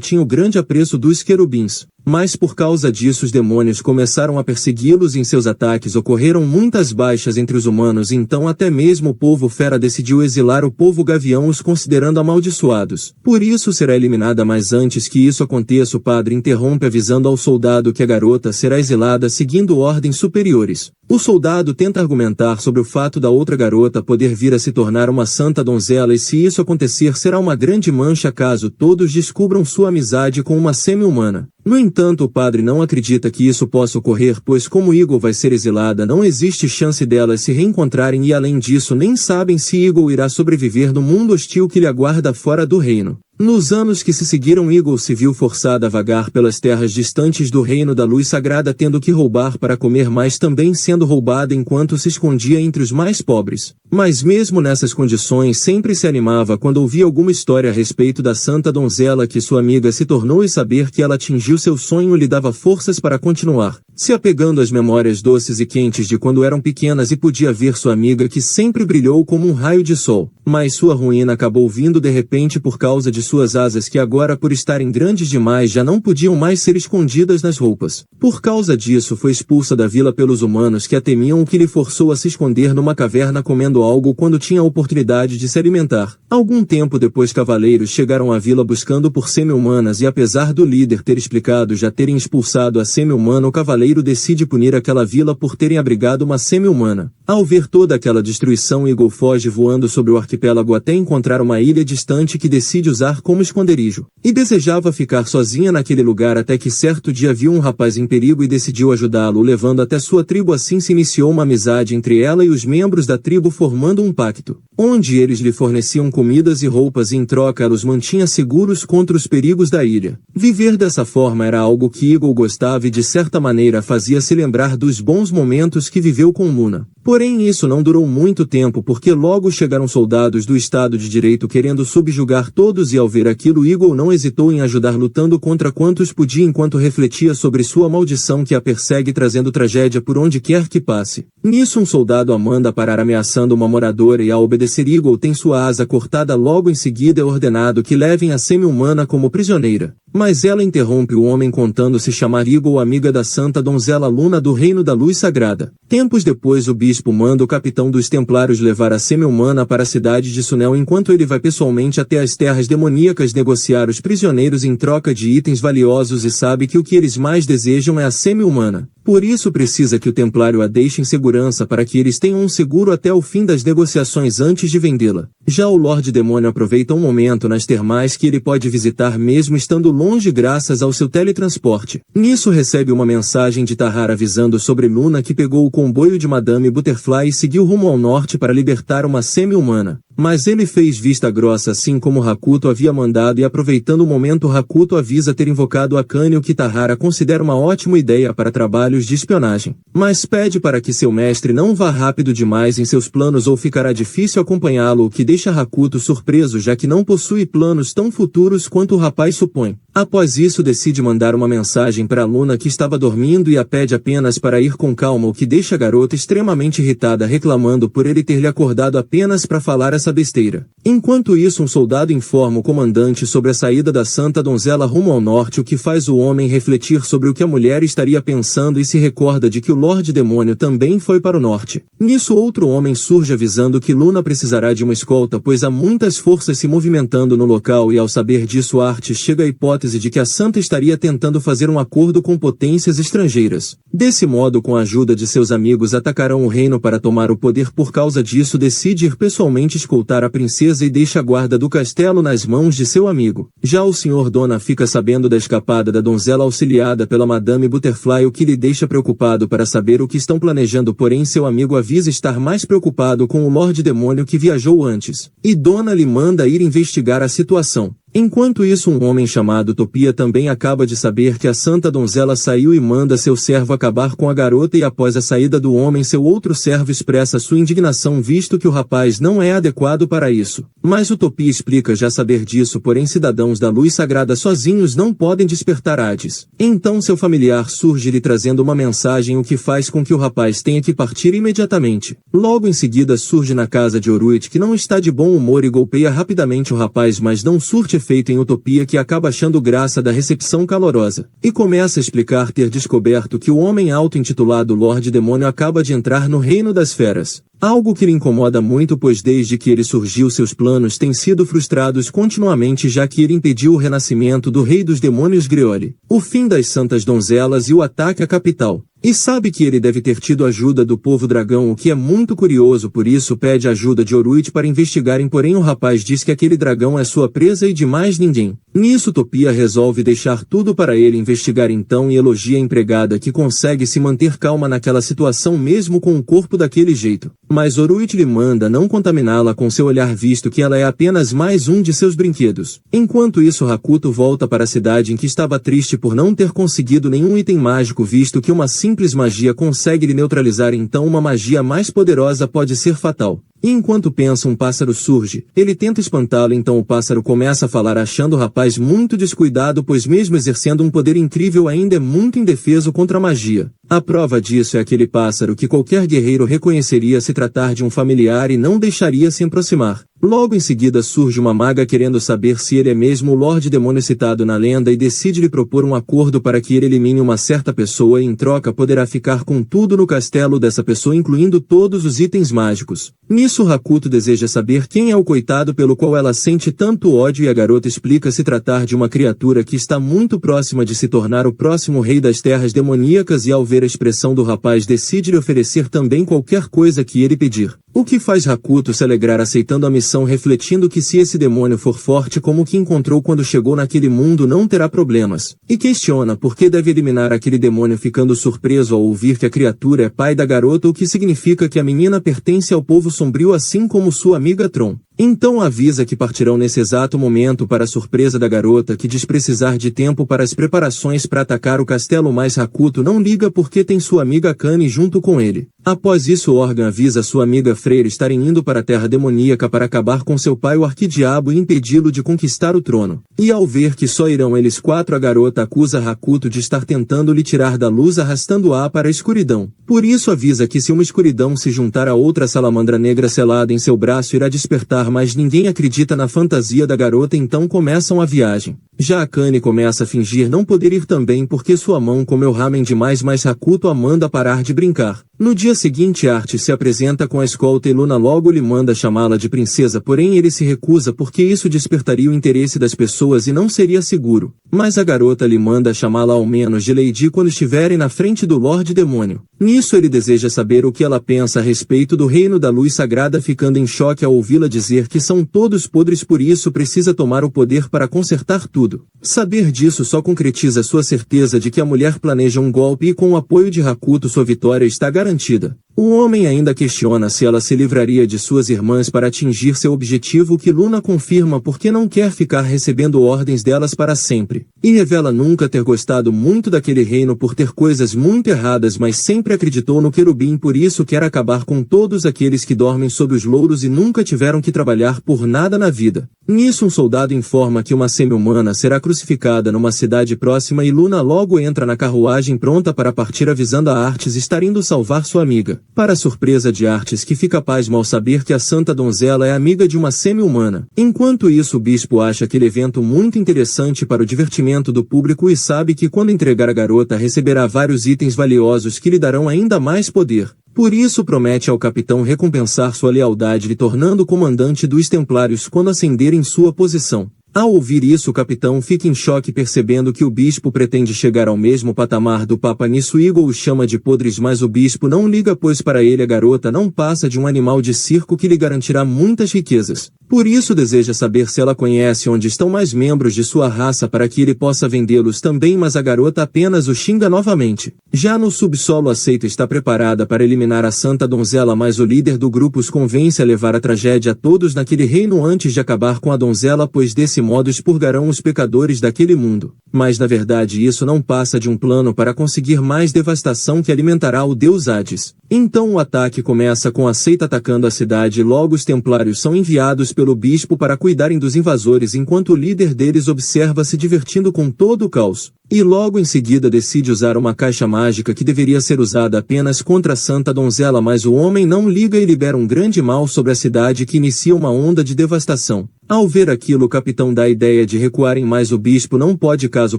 tinha o grande apreço dos querubins. Mas por causa disso os demônios começaram a persegui-los e em seus ataques ocorreram muitas baixas entre os humanos então até mesmo o povo fera decidiu exilar o povo gavião os considerando amaldiçoados. Por isso será eliminada mas antes que isso aconteça o padre interrompe avisando ao soldado que a garota será exilada seguindo ordens superiores. O soldado tenta argumentar sobre o fato da outra garota poder vir a se tornar uma santa donzela e se isso acontecer será uma grande mancha caso todos descubram sua amizade com uma semi-humana. No entanto o padre não acredita que isso possa ocorrer pois como Eagle vai ser exilada não existe chance delas se reencontrarem e além disso nem sabem se Eagle irá sobreviver no mundo hostil que lhe aguarda fora do reino. Nos anos que se seguiram Eagle se viu forçada a vagar pelas terras distantes do reino da luz sagrada tendo que roubar para comer mas também sendo roubada enquanto se escondia entre os mais pobres. Mas mesmo nessas condições sempre se animava quando ouvia alguma história a respeito da santa donzela que sua amiga se tornou e saber que ela atingiu seu sonho lhe dava forças para continuar, se apegando às memórias doces e quentes de quando eram pequenas e podia ver sua amiga que sempre brilhou como um raio de sol. Mas sua ruína acabou vindo de repente por causa de suas asas que agora por estarem grandes demais já não podiam mais ser escondidas nas roupas. Por causa disso foi expulsa da vila pelos humanos que a temiam o que lhe forçou a se esconder numa caverna comendo algo quando tinha a oportunidade de se alimentar. Algum tempo depois cavaleiros chegaram à vila buscando por semi-humanas e apesar do líder ter explicado já terem expulsado a semi-humana o cavaleiro decide punir aquela vila por terem abrigado uma semi-humana. Ao ver toda aquela destruição Eagle foge voando sobre o arquipélago até encontrar uma ilha distante que decide usar como esconderijo. E desejava ficar sozinha naquele lugar até que certo dia viu um rapaz em perigo e decidiu ajudá-lo levando até sua tribo assim se iniciou uma amizade entre ela e os membros da tribo formando um pacto, onde eles lhe forneciam comidas e roupas e em troca ela os mantinha seguros contra os perigos da ilha. Viver dessa forma era algo que Eagle gostava e de certa maneira fazia se lembrar dos bons momentos que viveu com Luna. Porém isso não durou muito tempo porque logo chegaram soldados do Estado de Direito querendo subjugar todos e ao ver aquilo Eagle não hesitou em ajudar lutando contra quantos podia enquanto refletia sobre sua maldição que a persegue trazendo tragédia por onde quer que passe. Nisso um soldado a manda parar ameaçando uma moradora e ao obedecer Eagle tem sua asa cortada logo em seguida é ordenado que levem a semi-humana como prisioneira. Mas ela interrompe o homem contando se chamar Eagle amiga da santa donzela Luna do reino da luz sagrada. Tempos depois o bispo manda o capitão dos templários levar a semi-humana para a cidade de Sunel enquanto ele vai pessoalmente até as terras demoníacas negociar os prisioneiros em troca de itens valiosos e sabe que o que eles mais desejam é a semi-humana. Por isso precisa que o templário a deixe em segurança para que eles tenham um seguro até o fim das negociações antes de vendê-la. Já o Lorde Demônio aproveita um momento nas termais que ele pode visitar mesmo estando longe graças ao seu teletransporte. Nisso recebe uma mensagem de Tahar avisando sobre Luna que pegou o comboio de Madame Butterfly e seguiu rumo ao norte para libertar uma semi-humana. Mas ele fez vista grossa assim como Hakuto havia mandado e aproveitando o momento Hakuto avisa ter invocado Akane o que Tahara considera uma ótima ideia para trabalhos de espionagem. Mas pede para que seu mestre não vá rápido demais em seus planos ou ficará difícil acompanhá-lo o que deixa Hakuto surpreso já que não possui planos tão futuros quanto o rapaz supõe. Após isso decide mandar uma mensagem para Luna que estava dormindo e a pede apenas para ir com calma o que deixa a garota extremamente irritada reclamando por ele ter lhe acordado apenas para falar essa essa besteira. Enquanto isso, um soldado informa o comandante sobre a saída da Santa Donzela rumo ao norte, o que faz o homem refletir sobre o que a mulher estaria pensando e se recorda de que o Lorde Demônio também foi para o norte. Nisso, outro homem surge avisando que Luna precisará de uma escolta, pois há muitas forças se movimentando no local, e ao saber disso, Artes chega à hipótese de que a Santa estaria tentando fazer um acordo com potências estrangeiras. Desse modo, com a ajuda de seus amigos, atacarão o reino para tomar o poder. Por causa disso, decide ir pessoalmente escoltar a princesa e deixa a guarda do castelo nas mãos de seu amigo. Já o Sr. Dona fica sabendo da escapada da donzela auxiliada pela Madame Butterfly, o que lhe deixa preocupado para saber o que estão planejando, porém seu amigo avisa estar mais preocupado com o Lorde Demônio que viajou antes, e Dona lhe manda ir investigar a situação. Enquanto isso, um homem chamado Topia também acaba de saber que a Santa Donzela saiu e manda seu servo acabar com a garota, e após a saída do homem, seu outro servo expressa sua indignação visto que o rapaz não é adequado para isso. Mas o Topia explica já saber disso, porém cidadãos da luz sagrada sozinhos não podem despertar Hades. Então seu familiar surge lhe trazendo uma mensagem, o que faz com que o rapaz tenha que partir imediatamente. Logo em seguida surge na casa de Oruit, que não está de bom humor, e golpeia rapidamente o rapaz, mas não surte feito em Utopia, que acaba achando graça da recepção calorosa, e começa a explicar ter descoberto que o homem auto-intitulado Lorde Demônio acaba de entrar no reino das feras. Algo que lhe incomoda muito, pois desde que ele surgiu seus planos têm sido frustrados continuamente, já que ele impediu o renascimento do rei dos demônios Grioli, o fim das santas donzelas e o ataque à capital. E sabe que ele deve ter tido ajuda do povo dragão, o que é muito curioso, por isso pede ajuda de Oruit para investigarem, porém o rapaz diz que aquele dragão é sua presa e de mais ninguém. Nisso Topia resolve deixar tudo para ele investigar então, e elogia a empregada que consegue se manter calma naquela situação mesmo com o corpo daquele jeito. Mas Oruit lhe manda não contaminá-la com seu olhar, visto que ela é apenas mais um de seus brinquedos. Enquanto isso, Hakuto volta para a cidade, em que estava triste por não ter conseguido nenhum item mágico, visto que uma simples magia consegue lhe neutralizar, então uma magia mais poderosa pode ser fatal. E enquanto pensa, um pássaro surge. Ele tenta espantá-lo, então o pássaro começa a falar, achando o rapaz muito descuidado, pois mesmo exercendo um poder incrível ainda é muito indefeso contra a magia. A prova disso é aquele pássaro que qualquer guerreiro reconheceria se tratar de um familiar e não deixaria se aproximar. Logo em seguida surge uma maga querendo saber se ele é mesmo o Lorde Demônio citado na lenda, e decide lhe propor um acordo para que ele elimine uma certa pessoa, e em troca poderá ficar com tudo no castelo dessa pessoa, incluindo todos os itens mágicos. Nisso Hakuto deseja saber quem é o coitado pelo qual ela sente tanto ódio, e a garota explica se tratar de uma criatura que está muito próxima de se tornar o próximo rei das terras demoníacas, e ao ver a expressão do rapaz decide lhe oferecer também qualquer coisa que ele pedir. O que faz Hakuto se alegrar aceitando a missão, refletindo que se esse demônio for forte como o que encontrou quando chegou naquele mundo, não terá problemas. E questiona por que deve eliminar aquele demônio, ficando surpreso ao ouvir que a criatura é pai da garota, o que significa que a menina pertence ao povo sombrio, assim como sua amiga Tron. Então avisa que partirão nesse exato momento, para a surpresa da garota, que diz precisar de tempo para as preparações para atacar o castelo, mas Hakuto não liga porque tem sua amiga Kane junto com ele. Após isso, Organ avisa sua amiga Freire estarem indo para a Terra Demoníaca para acabar com seu pai, o Arquidiabo, e impedi-lo de conquistar o trono. E ao ver que só irão eles quatro, a garota acusa Hakuto de estar tentando lhe tirar da luz, arrastando-a para a escuridão. Por isso avisa que se uma escuridão se juntar a outra salamandra negra selada em seu braço, irá despertar, mas ninguém acredita na fantasia da garota, então começam a viagem. Já a Kane começa a fingir não poder ir também porque sua mão comeu ramen demais, mas Hakuto a manda parar de brincar. No dia seguinte, Arte se apresenta com a escolta e Luna logo lhe manda chamá-la de princesa, porém ele se recusa porque isso despertaria o interesse das pessoas e não seria seguro. Mas a garota lhe manda chamá-la ao menos de Lady quando estiverem na frente do Lorde Demônio. Nisso ele deseja saber o que ela pensa a respeito do reino da luz sagrada, ficando em choque ao ouvi-la dizer que são todos podres, por isso precisa tomar o poder para consertar tudo. Saber disso só concretiza sua certeza de que a mulher planeja um golpe, e com o apoio de Hakuto sua vitória está garantida. O homem ainda questiona se ela se livraria de suas irmãs para atingir seu objetivo, o que Luna confirma porque não quer ficar recebendo ordens delas para sempre. E revela nunca ter gostado muito daquele reino por ter coisas muito erradas, mas sempre acreditou no querubim, por isso quer acabar com todos aqueles que dormem sob os louros e nunca tiveram que trabalhar por nada na vida. Nisso um soldado informa que uma semi-humana será crucificada numa cidade próxima, e Luna logo entra na carruagem pronta para partir, avisando a Artes estar indo salvar sua amiga. Para a surpresa de Artes, que fica pasmo ao saber que a santa donzela é amiga de uma semi-humana. Enquanto isso, o bispo acha aquele evento muito interessante para o divertimento do público e sabe que quando entregar a garota receberá vários itens valiosos que lhe darão ainda mais poder. Por isso promete ao capitão recompensar sua lealdade, lhe tornando comandante dos Templários quando ascender em sua posição. Ao ouvir isso, o capitão fica em choque, percebendo que o bispo pretende chegar ao mesmo patamar do Papa. Nisso, Eagle o chama de podres, mas o bispo não liga, pois para ele a garota não passa de um animal de circo que lhe garantirá muitas riquezas. Por isso deseja saber se ela conhece onde estão mais membros de sua raça para que ele possa vendê-los também, mas a garota apenas o xinga novamente. Já no subsolo, a seita está preparada para eliminar a santa donzela, mas o líder do grupo os convence a levar a tragédia a todos naquele reino antes de acabar com a donzela, pois desse modo expurgarão os pecadores daquele mundo. Mas na verdade isso não passa de um plano para conseguir mais devastação que alimentará o deus Hades. Então o ataque começa com a seita atacando a cidade e logo os templários são enviados pelo bispo para cuidarem dos invasores, enquanto o líder deles observa se divertindo com todo o caos. E logo em seguida decide usar uma caixa mágica que deveria ser usada apenas contra a santa donzela, mas o homem não liga e libera um grande mal sobre a cidade que inicia uma onda de devastação. Ao ver aquilo, o capitão dá a ideia de recuarem, mas o bispo não pode, caso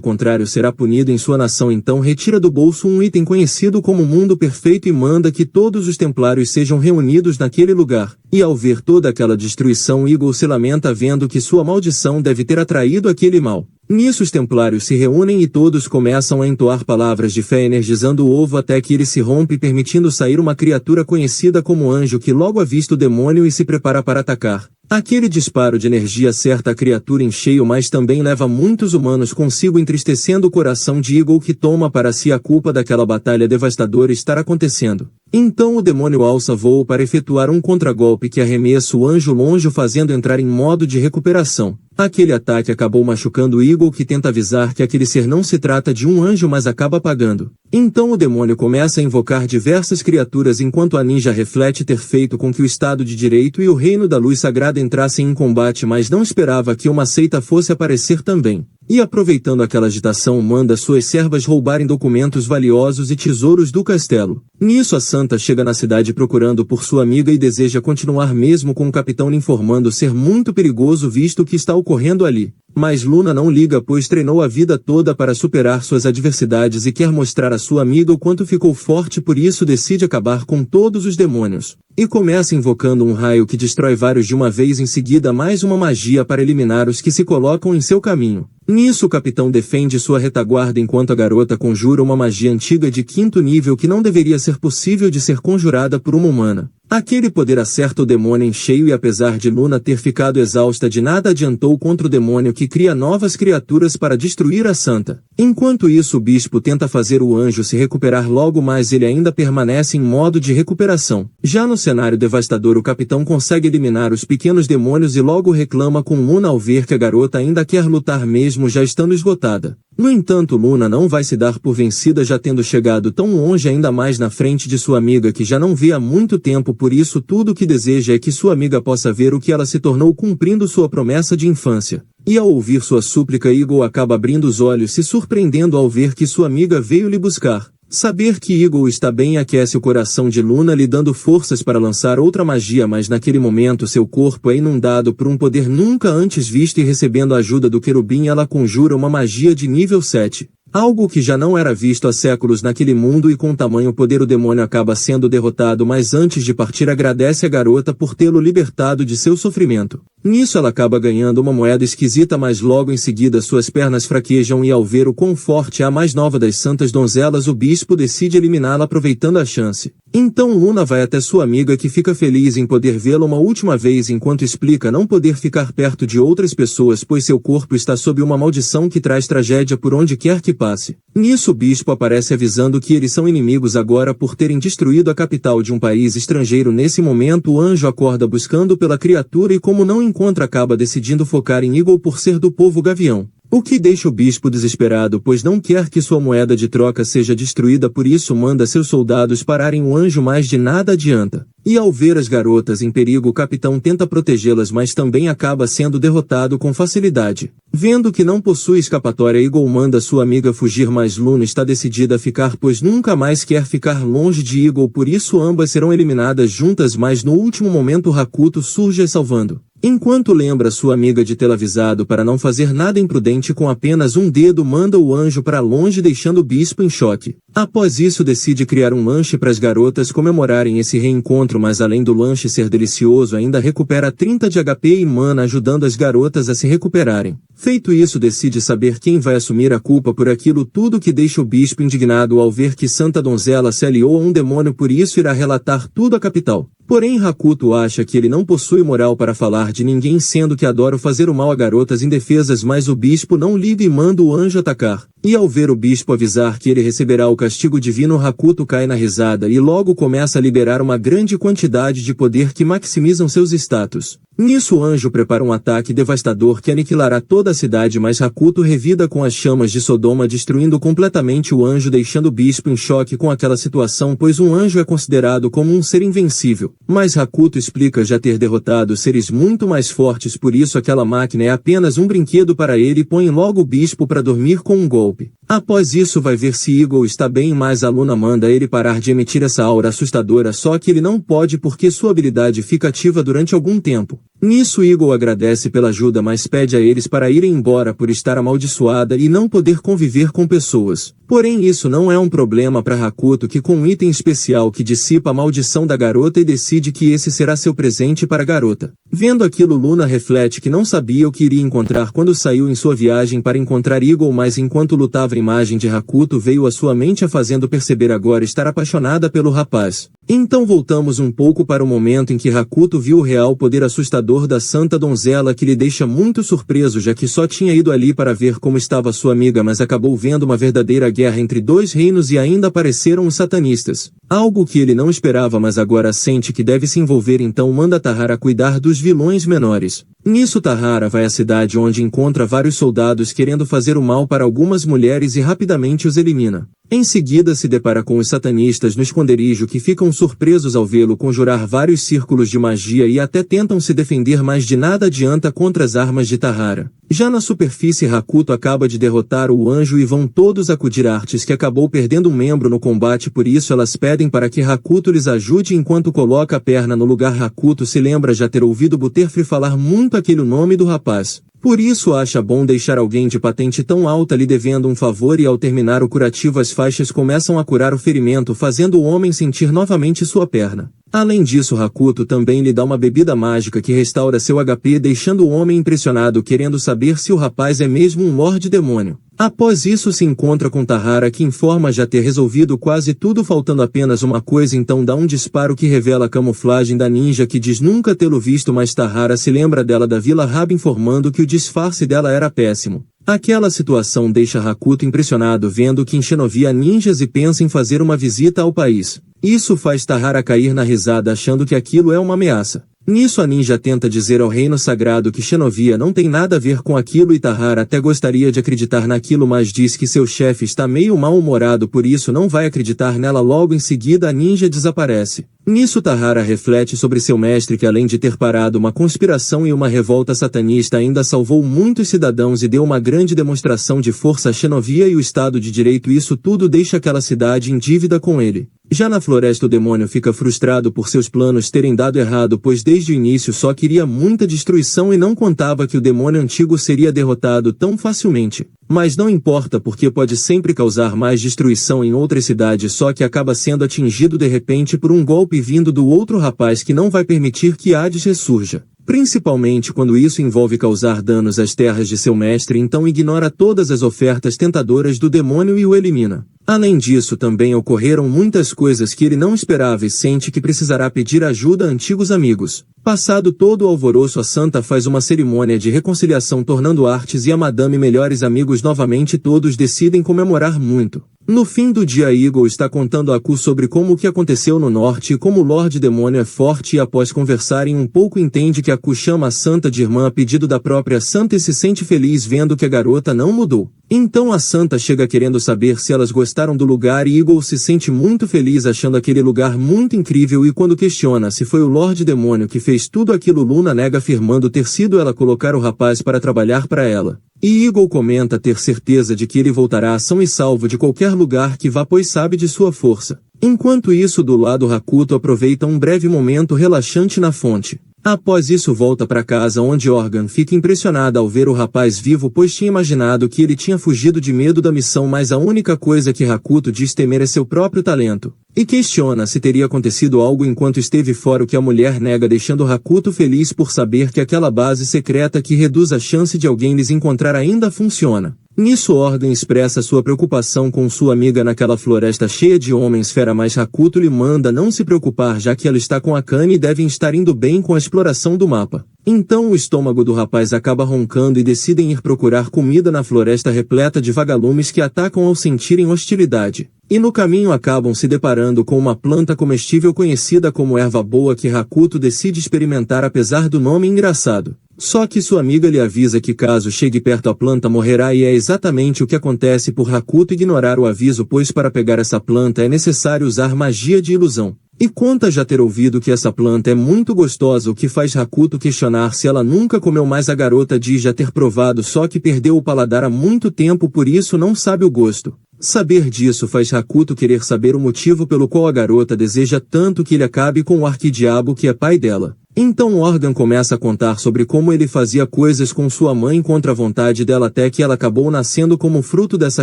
contrário será punido em sua nação. Então retira do bolso um item conhecido como Mundo Perfeito e manda que todos os templários sejam reunidos naquele lugar. E ao ver toda aquela destruição, Eagle se lamenta vendo que sua maldição deve ter atraído aquele mal. Nisso os templários se reúnem e todos começam a entoar palavras de fé, energizando o ovo até que ele se rompe, permitindo sair uma criatura conhecida como Anjo, que logo avista o demônio e se prepara para atacar. Aquele disparo de energia acerta a criatura em cheio, mas também leva muitos humanos consigo, entristecendo o coração de Eagle, que toma para si a culpa daquela batalha devastadora estar acontecendo. Então o demônio alça voo para efetuar um contragolpe que arremessa o Anjo longe, fazendo entrar em modo de recuperação. Aquele ataque acabou machucando Eagle, que tenta avisar que aquele ser não se trata de um anjo, mas acaba apagando. Então o demônio começa a invocar diversas criaturas, enquanto a ninja reflete ter feito com que o Estado de Direito e o Reino da Luz Sagrada entrassem em combate, mas não esperava que uma seita fosse aparecer também. E aproveitando aquela agitação, manda suas servas roubarem documentos valiosos e tesouros do castelo. Nisso a santa chega na cidade procurando por sua amiga e deseja continuar, mesmo com o capitão lhe informando ser muito perigoso visto o que está ocorrendo ali. Mas Luna não liga, pois treinou a vida toda para superar suas adversidades e quer mostrar à sua amiga o quanto ficou forte, por isso decide acabar com todos os demônios. E começa invocando um raio que destrói vários de uma vez, em seguida mais uma magia para eliminar os que se colocam em seu caminho. Nisso o capitão defende sua retaguarda enquanto a garota conjura uma magia antiga de 5º nível que não deveria ser possível de ser conjurada por uma humana. Aquele poder acerta o demônio em cheio e, apesar de Luna ter ficado exausta, de nada adiantou contra o demônio, que cria novas criaturas para destruir a santa. Enquanto isso, o bispo tenta fazer o anjo se recuperar logo, mas ele ainda permanece em modo de recuperação. Já no cenário devastador, o capitão consegue eliminar os pequenos demônios e logo reclama com Luna ao ver que a garota ainda quer lutar mesmo já estando esgotada. No entanto, Luna não vai se dar por vencida, já tendo chegado tão longe, ainda mais na frente de sua amiga que já não vê há muito tempo. Por isso tudo o que deseja é que sua amiga possa ver o que ela se tornou, cumprindo sua promessa de infância. E ao ouvir sua súplica, Eagle acaba abrindo os olhos, se surpreendendo ao ver que sua amiga veio lhe buscar. Saber que Eagle está bem aquece o coração de Luna, lhe dando forças para lançar outra magia, mas naquele momento seu corpo é inundado por um poder nunca antes visto e, recebendo a ajuda do querubim, ela conjura uma magia de nível 7. Algo que já não era visto há séculos naquele mundo, e com tamanho poder o demônio acaba sendo derrotado, mas antes de partir agradece a garota por tê-lo libertado de seu sofrimento. Nisso ela acaba ganhando uma moeda esquisita, mas logo em seguida suas pernas fraquejam e, ao ver o quão forte é a mais nova das santas donzelas, o bispo decide eliminá-la aproveitando a chance. Então Luna vai até sua amiga, que fica feliz em poder vê-la uma última vez, enquanto explica não poder ficar perto de outras pessoas pois seu corpo está sob uma maldição que traz tragédia por onde quer que passe. Nisso o bispo aparece avisando que eles são inimigos agora por terem destruído a capital de um país estrangeiro. Nesse momento o anjo acorda buscando pela criatura e, como não encontra, acaba decidindo focar em Eagle por ser do povo Gavião. O que deixa o bispo desesperado, pois não quer que sua moeda de troca seja destruída, por isso manda seus soldados pararem o anjo, mas de nada adianta. E ao ver as garotas em perigo, o capitão tenta protegê-las, mas também acaba sendo derrotado com facilidade. Vendo que não possui escapatória, Eagle manda sua amiga fugir, mas Luna está decidida a ficar, pois nunca mais quer ficar longe de Eagle, por isso ambas serão eliminadas juntas, mas no último momento Hakuto surge a salvando. Enquanto lembra sua amiga de tê-la avisado para não fazer nada imprudente, com apenas um dedo manda o anjo para longe, deixando o bispo em choque. Após isso, decide criar um lanche para as garotas comemorarem esse reencontro, mas além do lanche ser delicioso, ainda recupera 30 de HP e mana, ajudando as garotas a se recuperarem. Feito isso, decide saber quem vai assumir a culpa por aquilo tudo, que deixa o bispo indignado ao ver que Santa Donzela se aliou a um demônio, por isso irá relatar tudo à capital. Porém, Hakuto acha que ele não possui moral para falar de ninguém, sendo que adora fazer o mal a garotas indefesas, mas o bispo não liga e manda o anjo atacar. E ao ver o bispo avisar que ele receberá o castigo divino, Hakuto cai na risada e logo começa a liberar uma grande quantidade de poder que maximizam seus status. Nisso, o anjo prepara um ataque devastador que aniquilará toda a cidade, mas Hakuto revida com as chamas de Sodoma, destruindo completamente o anjo, deixando o bispo em choque com aquela situação, pois um anjo é considerado como um ser invencível. Mas Hakuto explica já ter derrotado seres muito mais fortes, por isso aquela máquina é apenas um brinquedo para ele, e põe logo o bispo para dormir com um golpe. Após isso, vai ver se Eagle está bem, mas a Luna manda ele parar de emitir essa aura assustadora, só que ele não pode porque sua habilidade fica ativa durante algum tempo. Nisso, Eagle agradece pela ajuda, mas pede a eles para irem embora por estar amaldiçoada e não poder conviver com pessoas. Porém, isso não é um problema para Hakuto, que com um item especial que dissipa a maldição da garota, e decide que esse será seu presente para a garota. Vendo aquilo, Luna reflete que não sabia o que iria encontrar quando saiu em sua viagem para encontrar Eagle, mas enquanto lutava, a imagem de Hakuto veio à sua mente, a fazendo perceber agora estar apaixonada pelo rapaz. Então voltamos um pouco para o momento em que Hakuto viu o real poder assustador da Santa Donzela, que lhe deixa muito surpreso, já que só tinha ido ali para ver como estava sua amiga, mas acabou vendo uma verdadeira guerra entre dois reinos e ainda apareceram os satanistas. Algo que ele não esperava, mas agora sente que deve se envolver, então manda Tahara cuidar dos vilões menores. Nisso, Tahara vai à cidade, onde encontra vários soldados querendo fazer o mal para algumas mulheres e rapidamente os elimina. Em seguida, se depara com os satanistas no esconderijo, que ficam surpresos ao vê-lo conjurar vários círculos de magia e até tentam se defender, mas de nada adianta contra as armas de Tahara. Já na superfície, Hakuto acaba de derrotar o anjo e vão todos acudir Artes, que acabou perdendo um membro no combate, por isso elas pedem para que Hakuto lhes ajude. Enquanto coloca a perna no lugar, Hakuto se lembra já ter ouvido Butterfree falar muito aquele nome do rapaz. Por isso acha bom deixar alguém de patente tão alta lhe devendo um favor, e ao terminar o curativo as faixas começam a curar o ferimento, fazendo o homem sentir novamente sua perna. Além disso, Hakuto também lhe dá uma bebida mágica que restaura seu HP, deixando o homem impressionado, querendo saber se o rapaz é mesmo um Lorde Demônio. Após isso, se encontra com Tahara, que informa já ter resolvido quase tudo, faltando apenas uma coisa, então dá um disparo que revela a camuflagem da ninja, que diz nunca tê-lo visto, mas Tahara se lembra dela da Vila Rab, informando que o disfarce dela era péssimo. Aquela situação deixa Hakuto impressionado, vendo que em Xenovia há ninjas, e pensa em fazer uma visita ao país. Isso faz Tahara cair na risada, achando que aquilo é uma ameaça. Nisso, a ninja tenta dizer ao reino sagrado que Xenovia não tem nada a ver com aquilo, e Tahara até gostaria de acreditar naquilo, mas diz que seu chefe está meio mal-humorado, por isso não vai acreditar nela. Logo em seguida, a ninja desaparece. Nisso, Tahara reflete sobre seu mestre, que além de ter parado uma conspiração e uma revolta satanista, ainda salvou muitos cidadãos e deu uma grande demonstração de força a Xenovia e o Estado de Direito. Isso tudo deixa aquela cidade em dívida com ele. Já na floresta, o demônio fica frustrado por seus planos terem dado errado, pois desde o início só queria muita destruição e não contava que o demônio antigo seria derrotado tão facilmente. Mas não importa, porque pode sempre causar mais destruição em outras cidades, só que acaba sendo atingido de repente por um golpe vindo do outro rapaz, que não vai permitir que Hades ressurja. Principalmente quando isso envolve causar danos às terras de seu mestre, então ignora todas as ofertas tentadoras do demônio e o elimina. Além disso, também ocorreram muitas coisas que ele não esperava e sente que precisará pedir ajuda a antigos amigos. Passado todo o alvoroço, a Santa faz uma cerimônia de reconciliação, tornando Artes e a Madame melhores amigos novamente. Todos decidem comemorar muito. No fim do dia, Eagle está contando a Aku sobre como o que aconteceu no norte e como o Lorde Demônio é forte, e após conversarem um pouco entende que Aku chama a Santa de irmã a pedido da própria Santa e se sente feliz vendo que a garota não mudou. Então a Santa chega querendo saber se elas gostaram do lugar e Eagle se sente muito feliz achando aquele lugar muito incrível, e quando questiona se foi o Lorde Demônio que fez tudo aquilo, Luna nega afirmando ter sido ela colocar o rapaz para trabalhar para ela. E Eagle comenta ter certeza de que ele voltará são e salvo de qualquer lugar que vá, pois sabe de sua força. Enquanto isso, do lado, Hakuto aproveita um breve momento relaxante na fonte. Após isso volta para casa, onde Organ fica impressionada ao ver o rapaz vivo, pois tinha imaginado que ele tinha fugido de medo da missão, mas a única coisa que Hakuto diz temer é seu próprio talento. E questiona se teria acontecido algo enquanto esteve fora, o que a mulher nega, deixando Hakuto feliz por saber que aquela base secreta que reduz a chance de alguém lhes encontrar ainda funciona. Nisso, Organ expressa sua preocupação com sua amiga naquela floresta cheia de homens fera, mas Hakuto lhe manda não se preocupar, já que ela está com Akane e devem estar indo bem com a exploração do mapa. Então o estômago do rapaz acaba roncando e decidem ir procurar comida na floresta repleta de vagalumes que atacam ao sentirem hostilidade. E no caminho acabam se deparando com uma planta comestível conhecida como erva boa que Hakuto decide experimentar apesar do nome engraçado. Só que sua amiga lhe avisa que caso chegue perto a planta morrerá, e é exatamente o que acontece por Hakuto ignorar o aviso, pois para pegar essa planta é necessário usar magia de ilusão. E conta já ter ouvido que essa planta é muito gostosa, o que faz Hakuto questionar se ela nunca comeu, mais a garota diz já ter provado, só que perdeu o paladar há muito tempo, por isso não sabe o gosto. Saber disso faz Hakuto querer saber o motivo pelo qual a garota deseja tanto que ele acabe com o arquidiabo que é pai dela. Então Organ começa a contar sobre como ele fazia coisas com sua mãe contra a vontade dela, até que ela acabou nascendo como fruto dessa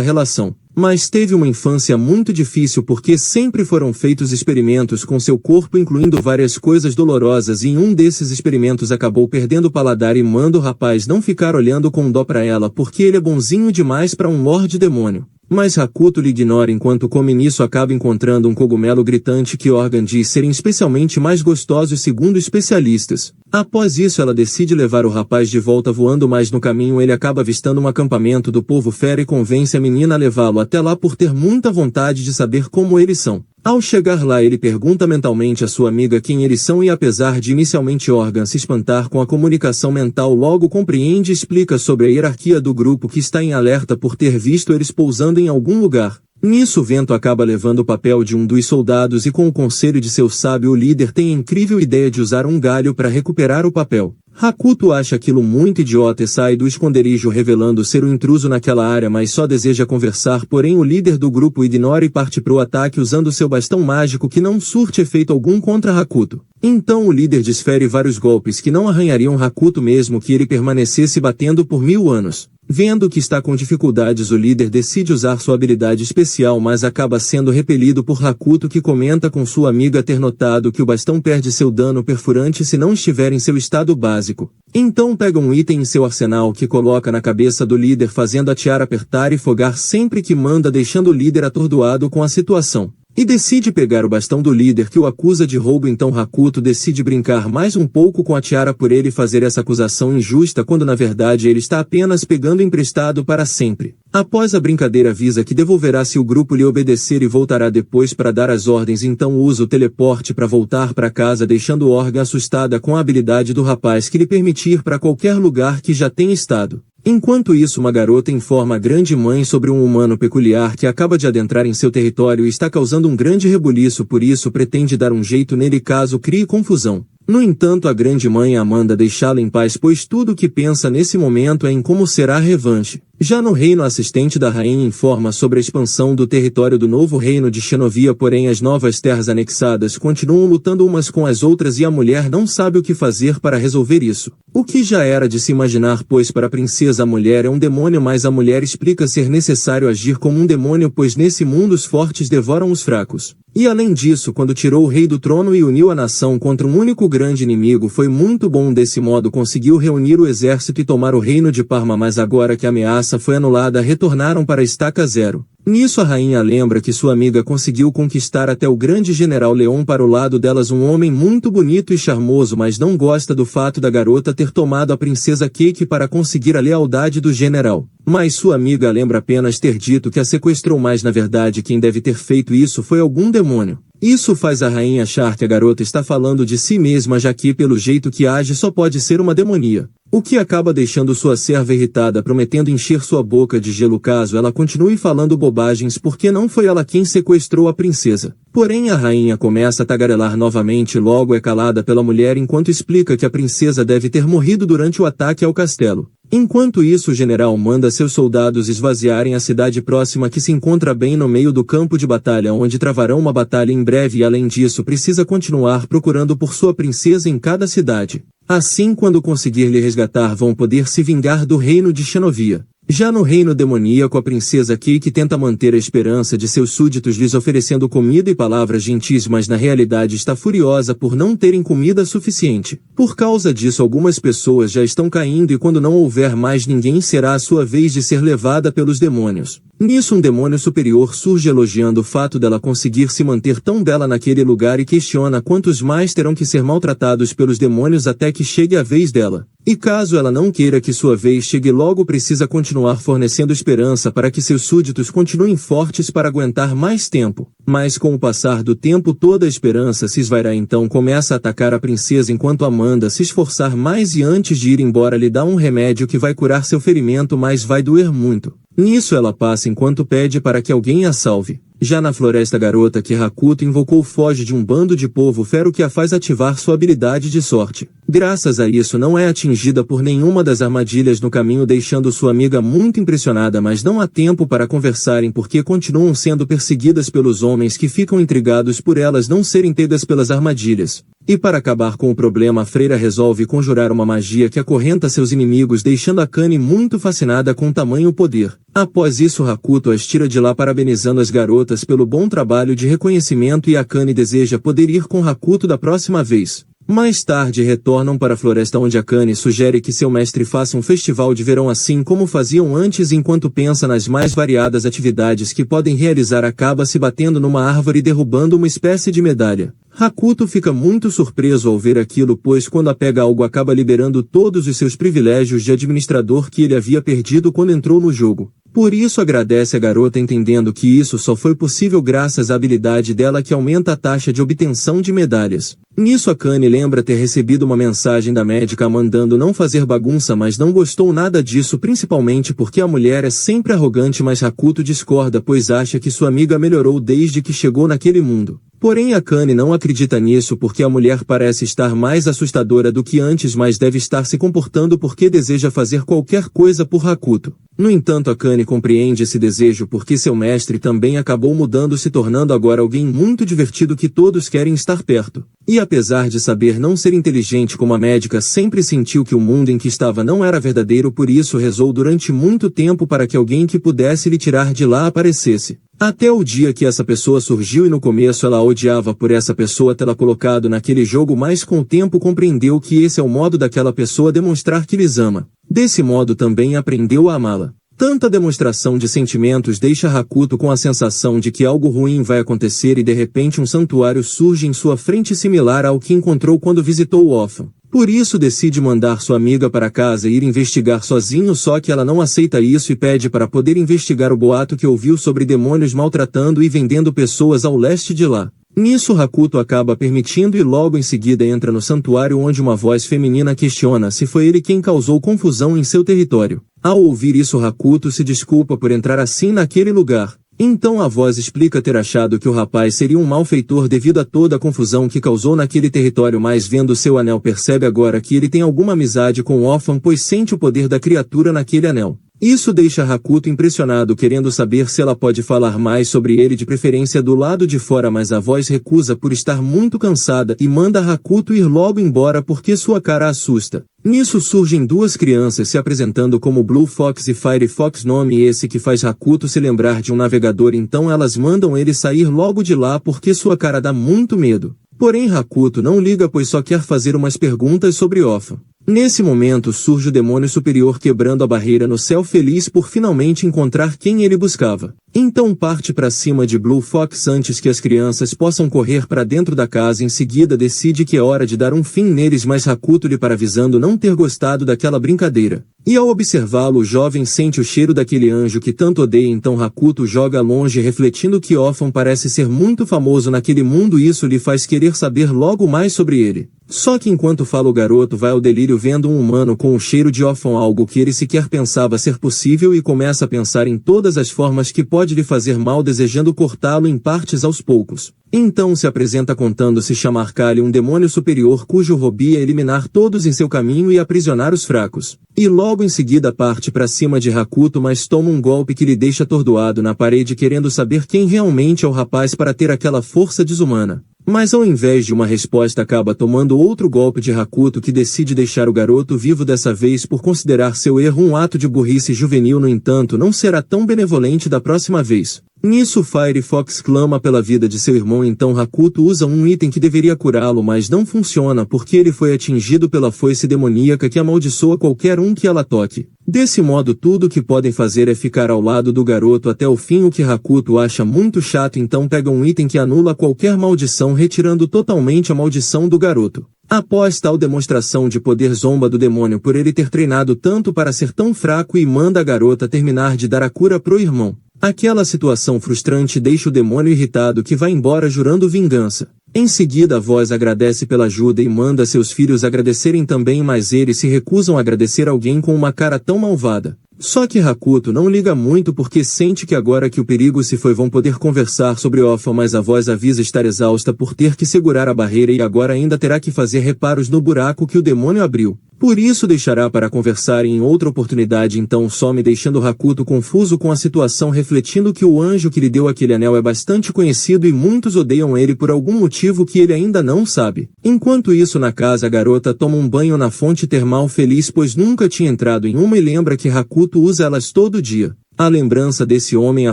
relação. Mas teve uma infância muito difícil porque sempre foram feitos experimentos com seu corpo, incluindo várias coisas dolorosas, e em um desses experimentos acabou perdendo o paladar e manda o rapaz não ficar olhando com dó pra ela porque ele é bonzinho demais para um Lorde Demônio. Mas Hakuto lhe ignora enquanto come. Nisso acaba encontrando um cogumelo gritante que Organ diz serem especialmente mais gostosos segundo especialistas. Após isso ela decide levar o rapaz de volta voando, mas no caminho ele acaba avistando um acampamento do povo fera e convence a menina a levá-lo até lá por ter muita vontade de saber como eles são. Ao chegar lá ele pergunta mentalmente a sua amiga quem eles são e, apesar de inicialmente Organ se espantar com a comunicação mental, logo compreende e explica sobre a hierarquia do grupo que está em alerta por ter visto eles pousando em algum lugar. Nisso o vento acaba levando o papel de um dos soldados e, com o conselho de seu sábio, o líder tem a incrível ideia de usar um galho para recuperar o papel. Hakuto acha aquilo muito idiota e sai do esconderijo revelando ser um intruso naquela área, mas só deseja conversar, porém o líder do grupo ignora e parte pro ataque usando seu bastão mágico que não surte efeito algum contra Hakuto. Então o líder desfere vários golpes que não arranhariam Hakuto mesmo que ele permanecesse batendo por 1000 anos. Vendo que está com dificuldades, o líder decide usar sua habilidade especial, mas acaba sendo repelido por Hakuto, que comenta com sua amiga ter notado que o bastão perde seu dano perfurante se não estiver em seu estado básico. Então pega um item em seu arsenal que coloca na cabeça do líder, fazendo a tiara apertar e fogar sempre que manda, deixando o líder atordoado com a situação. E decide pegar o bastão do líder, que o acusa de roubo. Então Hakuto decide brincar mais um pouco com a tiara por ele fazer essa acusação injusta, quando na verdade ele está apenas pegando emprestado para sempre. Após a brincadeira avisa que devolverá se o grupo lhe obedecer e voltará depois para dar as ordens, então usa o teleporte para voltar para casa, deixando Organ assustada com a habilidade do rapaz que lhe permite ir para qualquer lugar que já tenha estado. Enquanto isso, uma garota informa a grande mãe sobre um humano peculiar que acaba de adentrar em seu território e está causando um grande rebuliço, por isso pretende dar um jeito nele caso crie confusão. No entanto, a grande mãe a manda deixá-la em paz, pois tudo o que pensa nesse momento é em como será a revanche. Já no reino, a assistente da rainha informa sobre a expansão do território do novo reino de Xenovia, porém as novas terras anexadas continuam lutando umas com as outras e a mulher não sabe o que fazer para resolver isso. O que já era de se imaginar, pois para a princesa a mulher é um demônio, mas a mulher explica ser necessário agir como um demônio, pois nesse mundo os fortes devoram os fracos. E além disso, quando tirou o rei do trono e uniu a nação contra um único grande inimigo, foi muito bom. Desse modo conseguiu reunir o exército e tomar o reino de Parma, mas agora que a ameaça foi anulada, retornaram para a estaca zero. Nisso a rainha lembra que sua amiga conseguiu conquistar até o grande general Leon para o lado delas, um homem muito bonito e charmoso, mas não gosta do fato da garota ter tomado a princesa Cake para conseguir a lealdade do general. Mas sua amiga lembra apenas ter dito que a sequestrou, mas na verdade quem deve ter feito isso foi algum demônio. Isso faz a rainha achar que a garota está falando de si mesma, já que pelo jeito que age só pode ser uma demonia. O que acaba deixando sua serva irritada, prometendo encher sua boca de gelo caso ela continue falando bobagens, porque não foi ela quem sequestrou a princesa. Porém a rainha começa a tagarelar novamente e logo é calada pela mulher enquanto explica que a princesa deve ter morrido durante o ataque ao castelo. Enquanto isso, o general manda seus soldados esvaziarem a cidade próxima, que se encontra bem no meio do campo de batalha, onde travarão uma batalha em breve, e além disso precisa continuar procurando por sua princesa em cada cidade. Assim, quando conseguir lhe resgatar, vão poder se vingar do reino de Xenovia. Já no reino demoníaco, a princesa Cake tenta manter a esperança de seus súditos lhes oferecendo comida e palavras gentis, mas na realidade está furiosa por não terem comida suficiente. Por causa disso, algumas pessoas já estão caindo e quando não houver mais ninguém, será a sua vez de ser levada pelos demônios. Nisso, um demônio superior surge elogiando o fato dela conseguir se manter tão bela naquele lugar e questiona quantos mais terão que ser maltratados pelos demônios até que chegue a vez dela. E caso ela não queira que sua vez chegue logo, precisa continuar fornecendo esperança para que seus súditos continuem fortes para aguentar mais tempo. Mas com o passar do tempo, toda a esperança se esvairá, então começa a atacar a princesa enquanto Amanda se esforçar mais e antes de ir embora lhe dá um remédio que vai curar seu ferimento, mas vai doer muito. Nisso ela passa enquanto pede para que alguém a salve. Já na floresta, a garota que Hakuto invocou foge de um bando de povo fero que a faz ativar sua habilidade de sorte. Graças a isso não é atingida por nenhuma das armadilhas no caminho, deixando sua amiga muito impressionada, mas não há tempo para conversarem porque continuam sendo perseguidas pelos homens que ficam intrigados por elas não serem pegas pelas armadilhas. E para acabar com o problema, a freira resolve conjurar uma magia que acorrenta seus inimigos, deixando Akane muito fascinada com tamanho poder. Após isso, Hakuto as tira de lá parabenizando as garotas pelo bom trabalho de reconhecimento, e Akane deseja poder ir com Hakuto da próxima vez. Mais tarde retornam para a floresta, onde Akane sugere que seu mestre faça um festival de verão assim como faziam antes. Enquanto pensa nas mais variadas atividades que podem realizar, acaba se batendo numa árvore e derrubando uma espécie de medalha. Hakuto fica muito surpreso ao ver aquilo, pois quando a pega algo acaba liberando todos os seus privilégios de administrador que ele havia perdido quando entrou no jogo. Por isso agradece a garota, entendendo que isso só foi possível graças à habilidade dela, que aumenta a taxa de obtenção de medalhas. Nisso, Akane lembra ter recebido uma mensagem da médica mandando não fazer bagunça, mas não gostou nada disso, principalmente porque a mulher é sempre arrogante, mas Hakuto discorda, pois acha que sua amiga melhorou desde que chegou naquele mundo. Porém, Akane não acredita nisso porque a mulher parece estar mais assustadora do que antes, mas deve estar se comportando porque deseja fazer qualquer coisa por Hakuto. No entanto, Akane compreende esse desejo porque seu mestre também acabou mudando, se tornando agora alguém muito divertido que todos querem estar perto. E apesar de saber não ser inteligente como a médica, sempre sentiu que o mundo em que estava não era verdadeiro, por isso rezou durante muito tempo para que alguém que pudesse lhe tirar de lá aparecesse. Até o dia que essa pessoa surgiu, e no começo ela odiava por essa pessoa tê-la colocado naquele jogo, mas com o tempo compreendeu que esse é o modo daquela pessoa demonstrar que lhes ama. Desse modo também aprendeu a amá-la. Tanta demonstração de sentimentos deixa Hakuto com a sensação de que algo ruim vai acontecer, e de repente um santuário surge em sua frente similar ao que encontrou quando visitou o órfão. Por isso decide mandar sua amiga para casa e ir investigar sozinho, só que ela não aceita isso e pede para poder investigar o boato que ouviu sobre demônios maltratando e vendendo pessoas ao leste de lá. Nisso, Hakuto acaba permitindo e logo em seguida entra no santuário, onde uma voz feminina questiona se foi ele quem causou confusão em seu território. Ao ouvir isso, Hakuto se desculpa por entrar assim naquele lugar. Então a voz explica ter achado que o rapaz seria um malfeitor devido a toda a confusão que causou naquele território, mas vendo seu anel percebe agora que ele tem alguma amizade com o órfão, pois sente o poder da criatura naquele anel. Isso deixa Hakuto impressionado, querendo saber se ela pode falar mais sobre ele, de preferência do lado de fora, mas a voz recusa por estar muito cansada e manda Hakuto ir logo embora porque sua cara assusta. Nisso surgem duas crianças se apresentando como Blue Fox e Fire Fox, nome esse que faz Hakuto se lembrar de um navegador, então elas mandam ele sair logo de lá porque sua cara dá muito medo. Porém Hakuto não liga, pois só quer fazer umas perguntas sobre Órfão. Nesse momento surge o demônio superior quebrando a barreira no céu feliz por finalmente encontrar quem ele buscava. Então parte para cima de Blue Fox antes que as crianças possam correr para dentro da casa. Em seguida decide que é hora de dar um fim neles, mas Hakuto lhe para avisando não ter gostado daquela brincadeira. E ao observá-lo o jovem sente o cheiro daquele anjo que tanto odeia, então Hakuto joga longe refletindo que Ophon parece ser muito famoso naquele mundo e isso lhe faz querer saber logo mais sobre ele. Só que enquanto fala o garoto vai ao delírio vendo um humano com o cheiro de Ophon, algo que ele sequer pensava ser possível, e começa a pensar em todas as formas que pode lhe fazer mal, desejando cortá-lo em partes aos poucos. Então se apresenta contando se chamar Kali, um demônio superior cujo hobby é eliminar todos em seu caminho e aprisionar os fracos. E logo em seguida parte para cima de Hakuto, mas toma um golpe que lhe deixa atordoado na parede, querendo saber quem realmente é o rapaz para ter aquela força desumana. Mas ao invés de uma resposta acaba tomando outro golpe de Hakuto, que decide deixar o garoto vivo dessa vez por considerar seu erro um ato de burrice juvenil. No entanto, não será tão benevolente da próxima vez. Nisso Firefox clama pela vida de seu irmão, então Hakuto usa um item que deveria curá-lo, mas não funciona porque ele foi atingido pela foice demoníaca que amaldiçoa qualquer um que ela toque. Desse modo tudo o que podem fazer é ficar ao lado do garoto até o fim, o que Hakuto acha muito chato, então pega um item que anula qualquer maldição, retirando totalmente a maldição do garoto. Após tal demonstração de poder, zomba do demônio por ele ter treinado tanto para ser tão fraco e manda a garota terminar de dar a cura pro irmão. Aquela situação frustrante deixa o demônio irritado, que vai embora jurando vingança. Em seguida a voz agradece pela ajuda e manda seus filhos agradecerem também, mas eles se recusam a agradecer alguém com uma cara tão malvada. Só que Hakuto não liga muito porque sente que agora que o perigo se foi vão poder conversar sobre Ophon, mas a voz avisa estar exausta por ter que segurar a barreira e agora ainda terá que fazer reparos no buraco que o demônio abriu. Por isso deixará para conversar em outra oportunidade, então some, deixando Hakuto confuso com a situação, refletindo que o anjo que lhe deu aquele anel é bastante conhecido e muitos odeiam ele por algum motivo que ele ainda não sabe. Enquanto isso na casa a garota toma um banho na fonte termal feliz, pois nunca tinha entrado em uma, e lembra que Hakuto usa elas todo dia. A lembrança desse homem a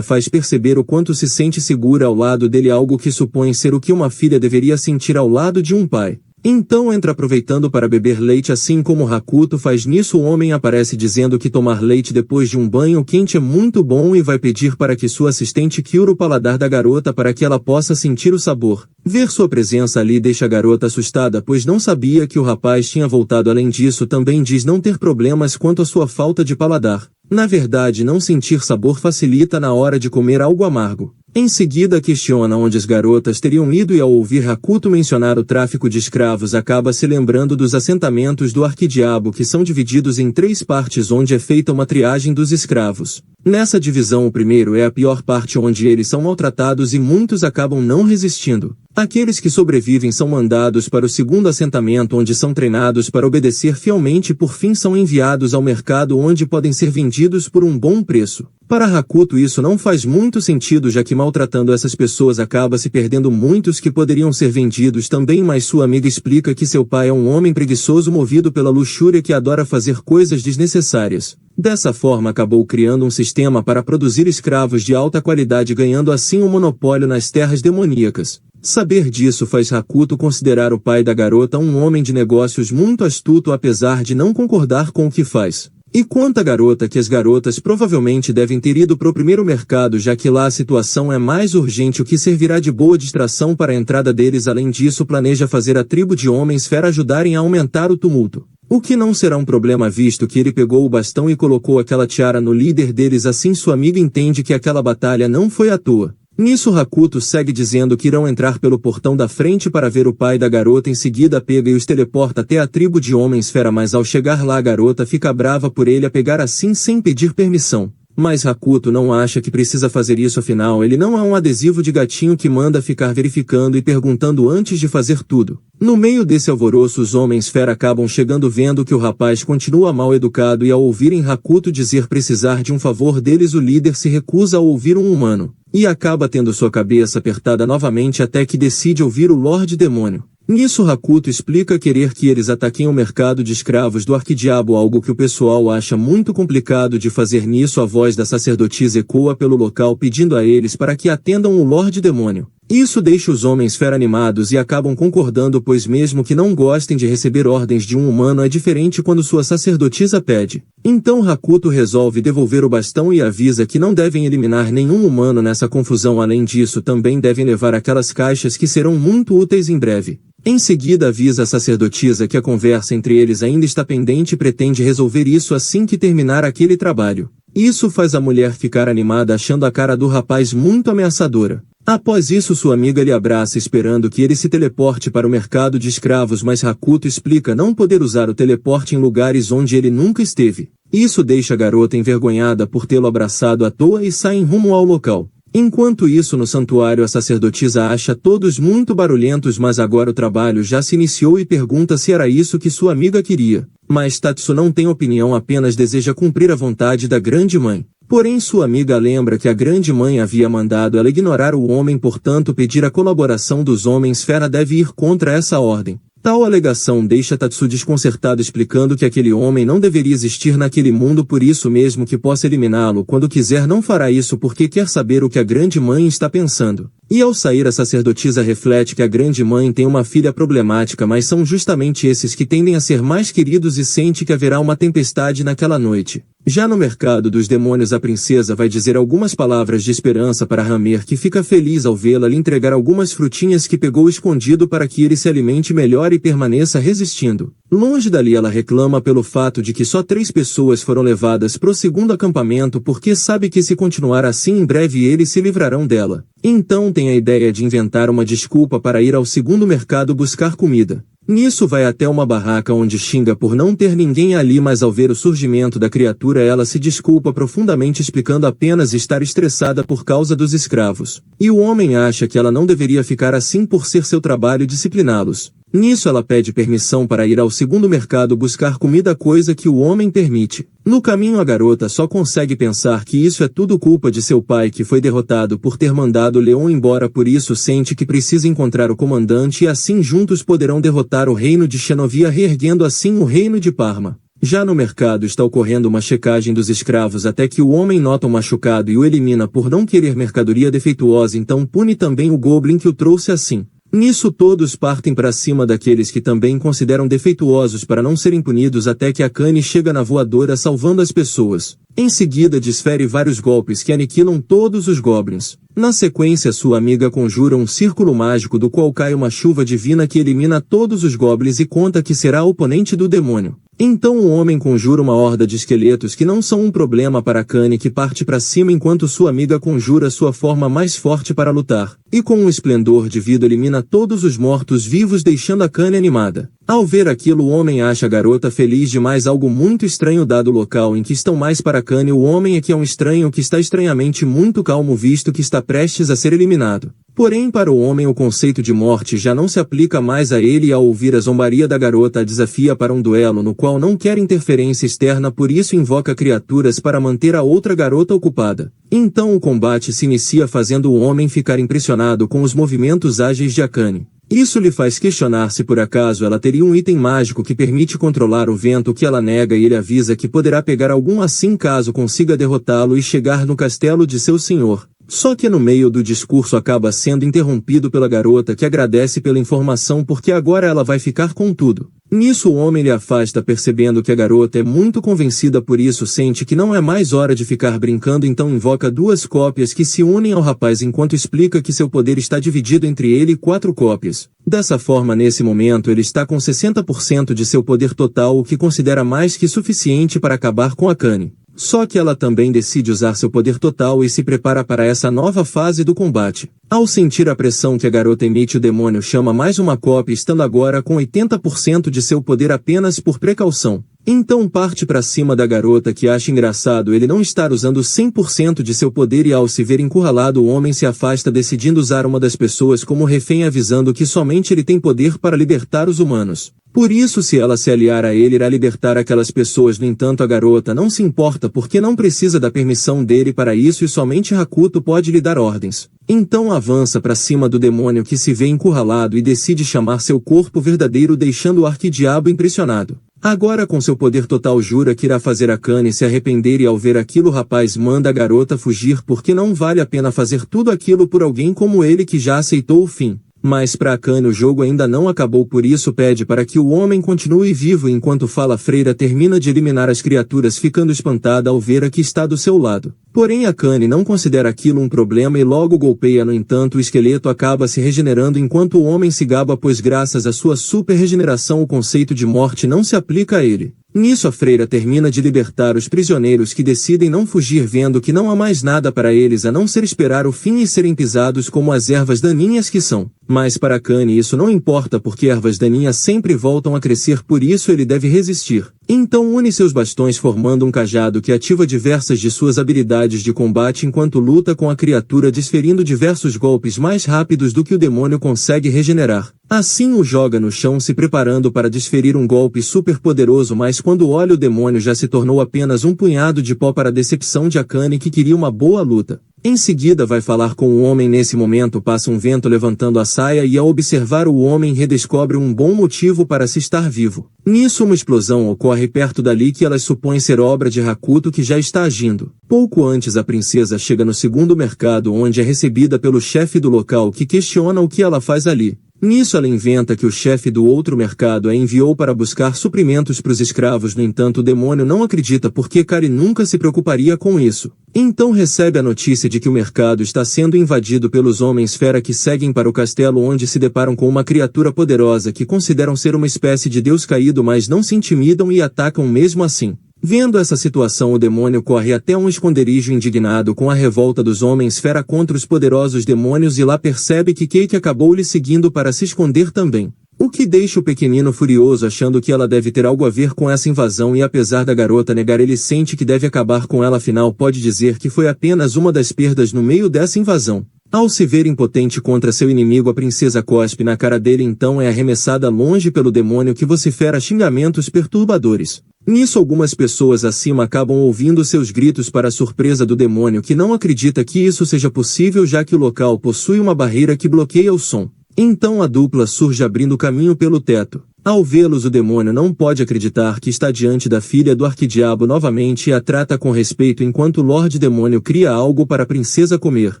faz perceber o quanto se sente segura ao lado dele, algo que supõe ser o que uma filha deveria sentir ao lado de um pai. Então entra aproveitando para beber leite, assim como Hakuto faz. Nisso o homem aparece dizendo que tomar leite depois de um banho quente é muito bom e vai pedir para que sua assistente cure o paladar da garota para que ela possa sentir o sabor. Ver sua presença ali deixa a garota assustada, pois não sabia que o rapaz tinha voltado. Além disso, também diz não ter problemas quanto à sua falta de paladar. Na verdade, não sentir sabor facilita na hora de comer algo amargo. Em seguida questiona onde as garotas teriam ido e ao ouvir Hakuto mencionar o tráfico de escravos acaba se lembrando dos assentamentos do Arquidiabo, que são divididos em 3 partes onde é feita uma triagem dos escravos. Nessa divisão o primeiro é a pior parte, onde eles são maltratados e muitos acabam não resistindo. Aqueles que sobrevivem são mandados para o segundo assentamento, onde são treinados para obedecer fielmente e por fim são enviados ao mercado, onde podem ser vendidos por um bom preço. Para Hakuto isso não faz muito sentido, já que maltratando essas pessoas acaba se perdendo muitos que poderiam ser vendidos também, mas sua amiga explica que seu pai é um homem preguiçoso movido pela luxúria que adora fazer coisas desnecessárias. Dessa forma acabou criando um sistema para produzir escravos de alta qualidade, ganhando assim um monopólio nas terras demoníacas. Saber disso faz Hakuto considerar o pai da garota um homem de negócios muito astuto, apesar de não concordar com o que faz. E quanto à garota, que as garotas provavelmente devem ter ido pro primeiro mercado, já que lá a situação é mais urgente, o que servirá de boa distração para a entrada deles. Além disso, planeja fazer a tribo de homens fera ajudarem a aumentar o tumulto. O que não será um problema, visto que ele pegou o bastão e colocou aquela tiara no líder deles, assim sua amiga entende que aquela batalha não foi à toa. Nisso Hakuto segue dizendo que irão entrar pelo portão da frente para ver o pai da garota, em seguida pega e os teleporta até a tribo de homens fera, mas ao chegar lá a garota fica brava por ele a pegar assim sem pedir permissão. Mas Hakuto não acha que precisa fazer isso, afinal ele não é um adesivo de gatinho que manda ficar verificando e perguntando antes de fazer tudo. No meio desse alvoroço os homens fera acabam chegando, vendo que o rapaz continua mal educado, e ao ouvirem Hakuto dizer precisar de um favor deles o líder se recusa a ouvir um humano. E acaba tendo sua cabeça apertada novamente até que decide ouvir o Lorde Demônio. Nisso Hakuto explica querer que eles ataquem o mercado de escravos do Arquidiabo, algo que o pessoal acha muito complicado de fazer. Nisso a voz da sacerdotisa ecoa pelo local pedindo a eles para que atendam o Lorde Demônio. Isso deixa os homens fera animados e acabam concordando, pois mesmo que não gostem de receber ordens de um humano, é diferente quando sua sacerdotisa pede. Então Hakuto resolve devolver o bastão e avisa que não devem eliminar nenhum humano nessa confusão. Além disso, também devem levar aquelas caixas que serão muito úteis em breve. Em seguida avisa a sacerdotisa que a conversa entre eles ainda está pendente e pretende resolver isso assim que terminar aquele trabalho. Isso faz a mulher ficar animada, achando a cara do rapaz muito ameaçadora. Após isso, sua amiga lhe abraça esperando que ele se teleporte para o mercado de escravos, mas Hakuto explica não poder usar o teleporte em lugares onde ele nunca esteve. Isso deixa a garota envergonhada por tê-lo abraçado à toa e sai em rumo ao local. Enquanto isso, no santuário, a sacerdotisa acha todos muito barulhentos, mas agora o trabalho já se iniciou e pergunta se era isso que sua amiga queria. Mas Tatsu não tem opinião, apenas deseja cumprir a vontade da grande mãe. Porém, sua amiga lembra que a grande mãe havia mandado ela ignorar o homem, portanto pedir a colaboração dos homens fera deve ir contra essa ordem. Tal alegação deixa Tatsu desconcertado, explicando que aquele homem não deveria existir naquele mundo, por isso mesmo que possa eliminá-lo quando quiser, não fará isso porque quer saber o que a grande mãe está pensando. E ao sair, a sacerdotisa reflete que a grande mãe tem uma filha problemática, mas são justamente esses que tendem a ser mais queridos, e sente que haverá uma tempestade naquela noite. Já no mercado dos demônios, a princesa vai dizer algumas palavras de esperança para Hammer, que fica feliz ao vê-la lhe entregar algumas frutinhas que pegou escondido para que ele se alimente melhor e permaneça resistindo. Longe dali, ela reclama pelo fato de que só 3 pessoas foram levadas pro segundo acampamento, porque sabe que se continuar assim em breve eles se livrarão dela. Então tem a ideia de inventar uma desculpa para ir ao segundo mercado buscar comida. Nisso vai até uma barraca onde xinga por não ter ninguém ali, mas ao ver o surgimento da criatura ela se desculpa profundamente, explicando apenas estar estressada por causa dos escravos. E o homem acha que ela não deveria ficar assim por ser seu trabalho discipliná-los. Nisso ela pede permissão para ir ao segundo mercado buscar comida, coisa que o homem permite. No caminho, a garota só consegue pensar que isso é tudo culpa de seu pai, que foi derrotado por ter mandado Leon embora, por isso sente que precisa encontrar o comandante e assim juntos poderão derrotar o reino de Xenovia, reerguendo assim o reino de Parma. Já no mercado está ocorrendo uma checagem dos escravos até que o homem nota um machucado e o elimina por não querer mercadoria defeituosa, então pune também o Goblin que o trouxe assim. Nisso todos partem para cima daqueles que também consideram defeituosos para não serem punidos, até que Akane chega na voadora salvando as pessoas. Em seguida desfere vários golpes que aniquilam todos os goblins. Na sequência, sua amiga conjura um círculo mágico do qual cai uma chuva divina que elimina todos os goblins e conta que será oponente do demônio. Então o homem conjura uma horda de esqueletos que não são um problema para Akane, que parte para cima enquanto sua amiga conjura sua forma mais forte para lutar. E com um esplendor de vida elimina todos os mortos-vivos, deixando Akane animada. Ao ver aquilo, o homem acha a garota feliz demais, algo muito estranho dado o local em que estão. Mais para Akane, o homem é que é um estranho que está estranhamente muito calmo, visto que está prestes a ser eliminado. Porém, para o homem o conceito de morte já não se aplica mais a ele, e ao ouvir a zombaria da garota a desafia para um duelo no qual não quer interferência externa, por isso invoca criaturas para manter a outra garota ocupada. Então o combate se inicia, fazendo o homem ficar impressionado com os movimentos ágeis de Akane. Isso lhe faz questionar se por acaso ela teria um item mágico que permite controlar o vento, que ela nega, e ele avisa que poderá pegar algum assim caso consiga derrotá-lo e chegar no castelo de seu senhor. Só que no meio do discurso acaba sendo interrompido pela garota, que agradece pela informação porque agora ela vai ficar com tudo. Nisso o homem lhe afasta, percebendo que a garota é muito convencida, por isso sente que não é mais hora de ficar brincando, então invoca 2 cópias que se unem ao rapaz enquanto explica que seu poder está dividido entre ele e 4 cópias. Dessa forma, nesse momento ele está com 60% de seu poder total, o que considera mais que suficiente para acabar com Akane. Só que ela também decide usar seu poder total e se prepara para essa nova fase do combate. Ao sentir a pressão que a garota emite, o demônio chama mais uma cópia, estando agora com 80% de seu poder apenas por precaução. Então parte para cima da garota, que acha engraçado ele não estar usando 100% de seu poder, e ao se ver encurralado o homem se afasta, decidindo usar uma das pessoas como refém, avisando que somente ele tem poder para libertar os humanos. Por isso, se ela se aliar a ele, irá libertar aquelas pessoas. No entanto, a garota não se importa porque não precisa da permissão dele para isso e somente Hakuto pode lhe dar ordens. Então avança para cima do demônio, que se vê encurralado e decide chamar seu corpo verdadeiro, deixando o arquidiabo impressionado. Agora com seu poder total jura que irá fazer Akane se arrepender e ao ver aquilo o rapaz manda a garota fugir porque não vale a pena fazer tudo aquilo por alguém como ele que já aceitou o fim. Mas para Akane o jogo ainda não acabou, por isso pede para que o homem continue vivo. Enquanto fala, a freira termina de eliminar as criaturas, ficando espantada ao ver a que está do seu lado. Porém Akane não considera aquilo um problema e logo golpeia. No entanto, o esqueleto acaba se regenerando enquanto o homem se gaba, pois graças à sua super regeneração o conceito de morte não se aplica a ele. Nisso a freira termina de libertar os prisioneiros, que decidem não fugir vendo que não há mais nada para eles a não ser esperar o fim e serem pisados como as ervas daninhas que são. Mas para Akane isso não importa porque ervas daninhas sempre voltam a crescer, por isso ele deve resistir. Então une seus bastões formando um cajado que ativa diversas de suas habilidades de combate enquanto luta com a criatura, desferindo diversos golpes mais rápidos do que o demônio consegue regenerar. Assim o joga no chão se preparando para desferir um golpe super poderoso, mas quando olha o demônio já se tornou apenas um punhado de pó, para a decepção de Akane que queria uma boa luta. Em seguida vai falar com o homem. Nesse momento passa um vento levantando a saia e ao observar o homem redescobre um bom motivo para se estar vivo. Nisso uma explosão ocorre perto dali que elas supõem ser obra de Hakuto, que já está agindo. Pouco antes a princesa chega no segundo mercado, onde é recebida pelo chefe do local, que questiona o que ela faz ali. Nisso ela inventa que o chefe do outro mercado a enviou para buscar suprimentos para os escravos. No entanto o demônio não acredita porque Kari nunca se preocuparia com isso. Então recebe a notícia de que o mercado está sendo invadido pelos homens-fera, que seguem para o castelo, onde se deparam com uma criatura poderosa que consideram ser uma espécie de deus caído, mas não se intimidam e atacam mesmo assim. Vendo essa situação, o demônio corre até um esconderijo indignado com a revolta dos homens-fera contra os poderosos demônios, e lá percebe que Keiki acabou lhe seguindo para se esconder também. O que deixa o pequenino furioso, achando que ela deve ter algo a ver com essa invasão, e apesar da garota negar, ele sente que deve acabar com ela, afinal pode dizer que foi apenas uma das perdas no meio dessa invasão. Ao se ver impotente contra seu inimigo, a princesa cospe na cara dele, então é arremessada longe pelo demônio, que vocifera xingamentos perturbadores. Nisso algumas pessoas acima acabam ouvindo seus gritos, para a surpresa do demônio, que não acredita que isso seja possível, já que o local possui uma barreira que bloqueia o som. Então a dupla surge abrindo caminho pelo teto. Ao vê-los, o demônio não pode acreditar que está diante da filha do arquidiabo novamente e a trata com respeito, enquanto o Lorde Demônio cria algo para a princesa comer.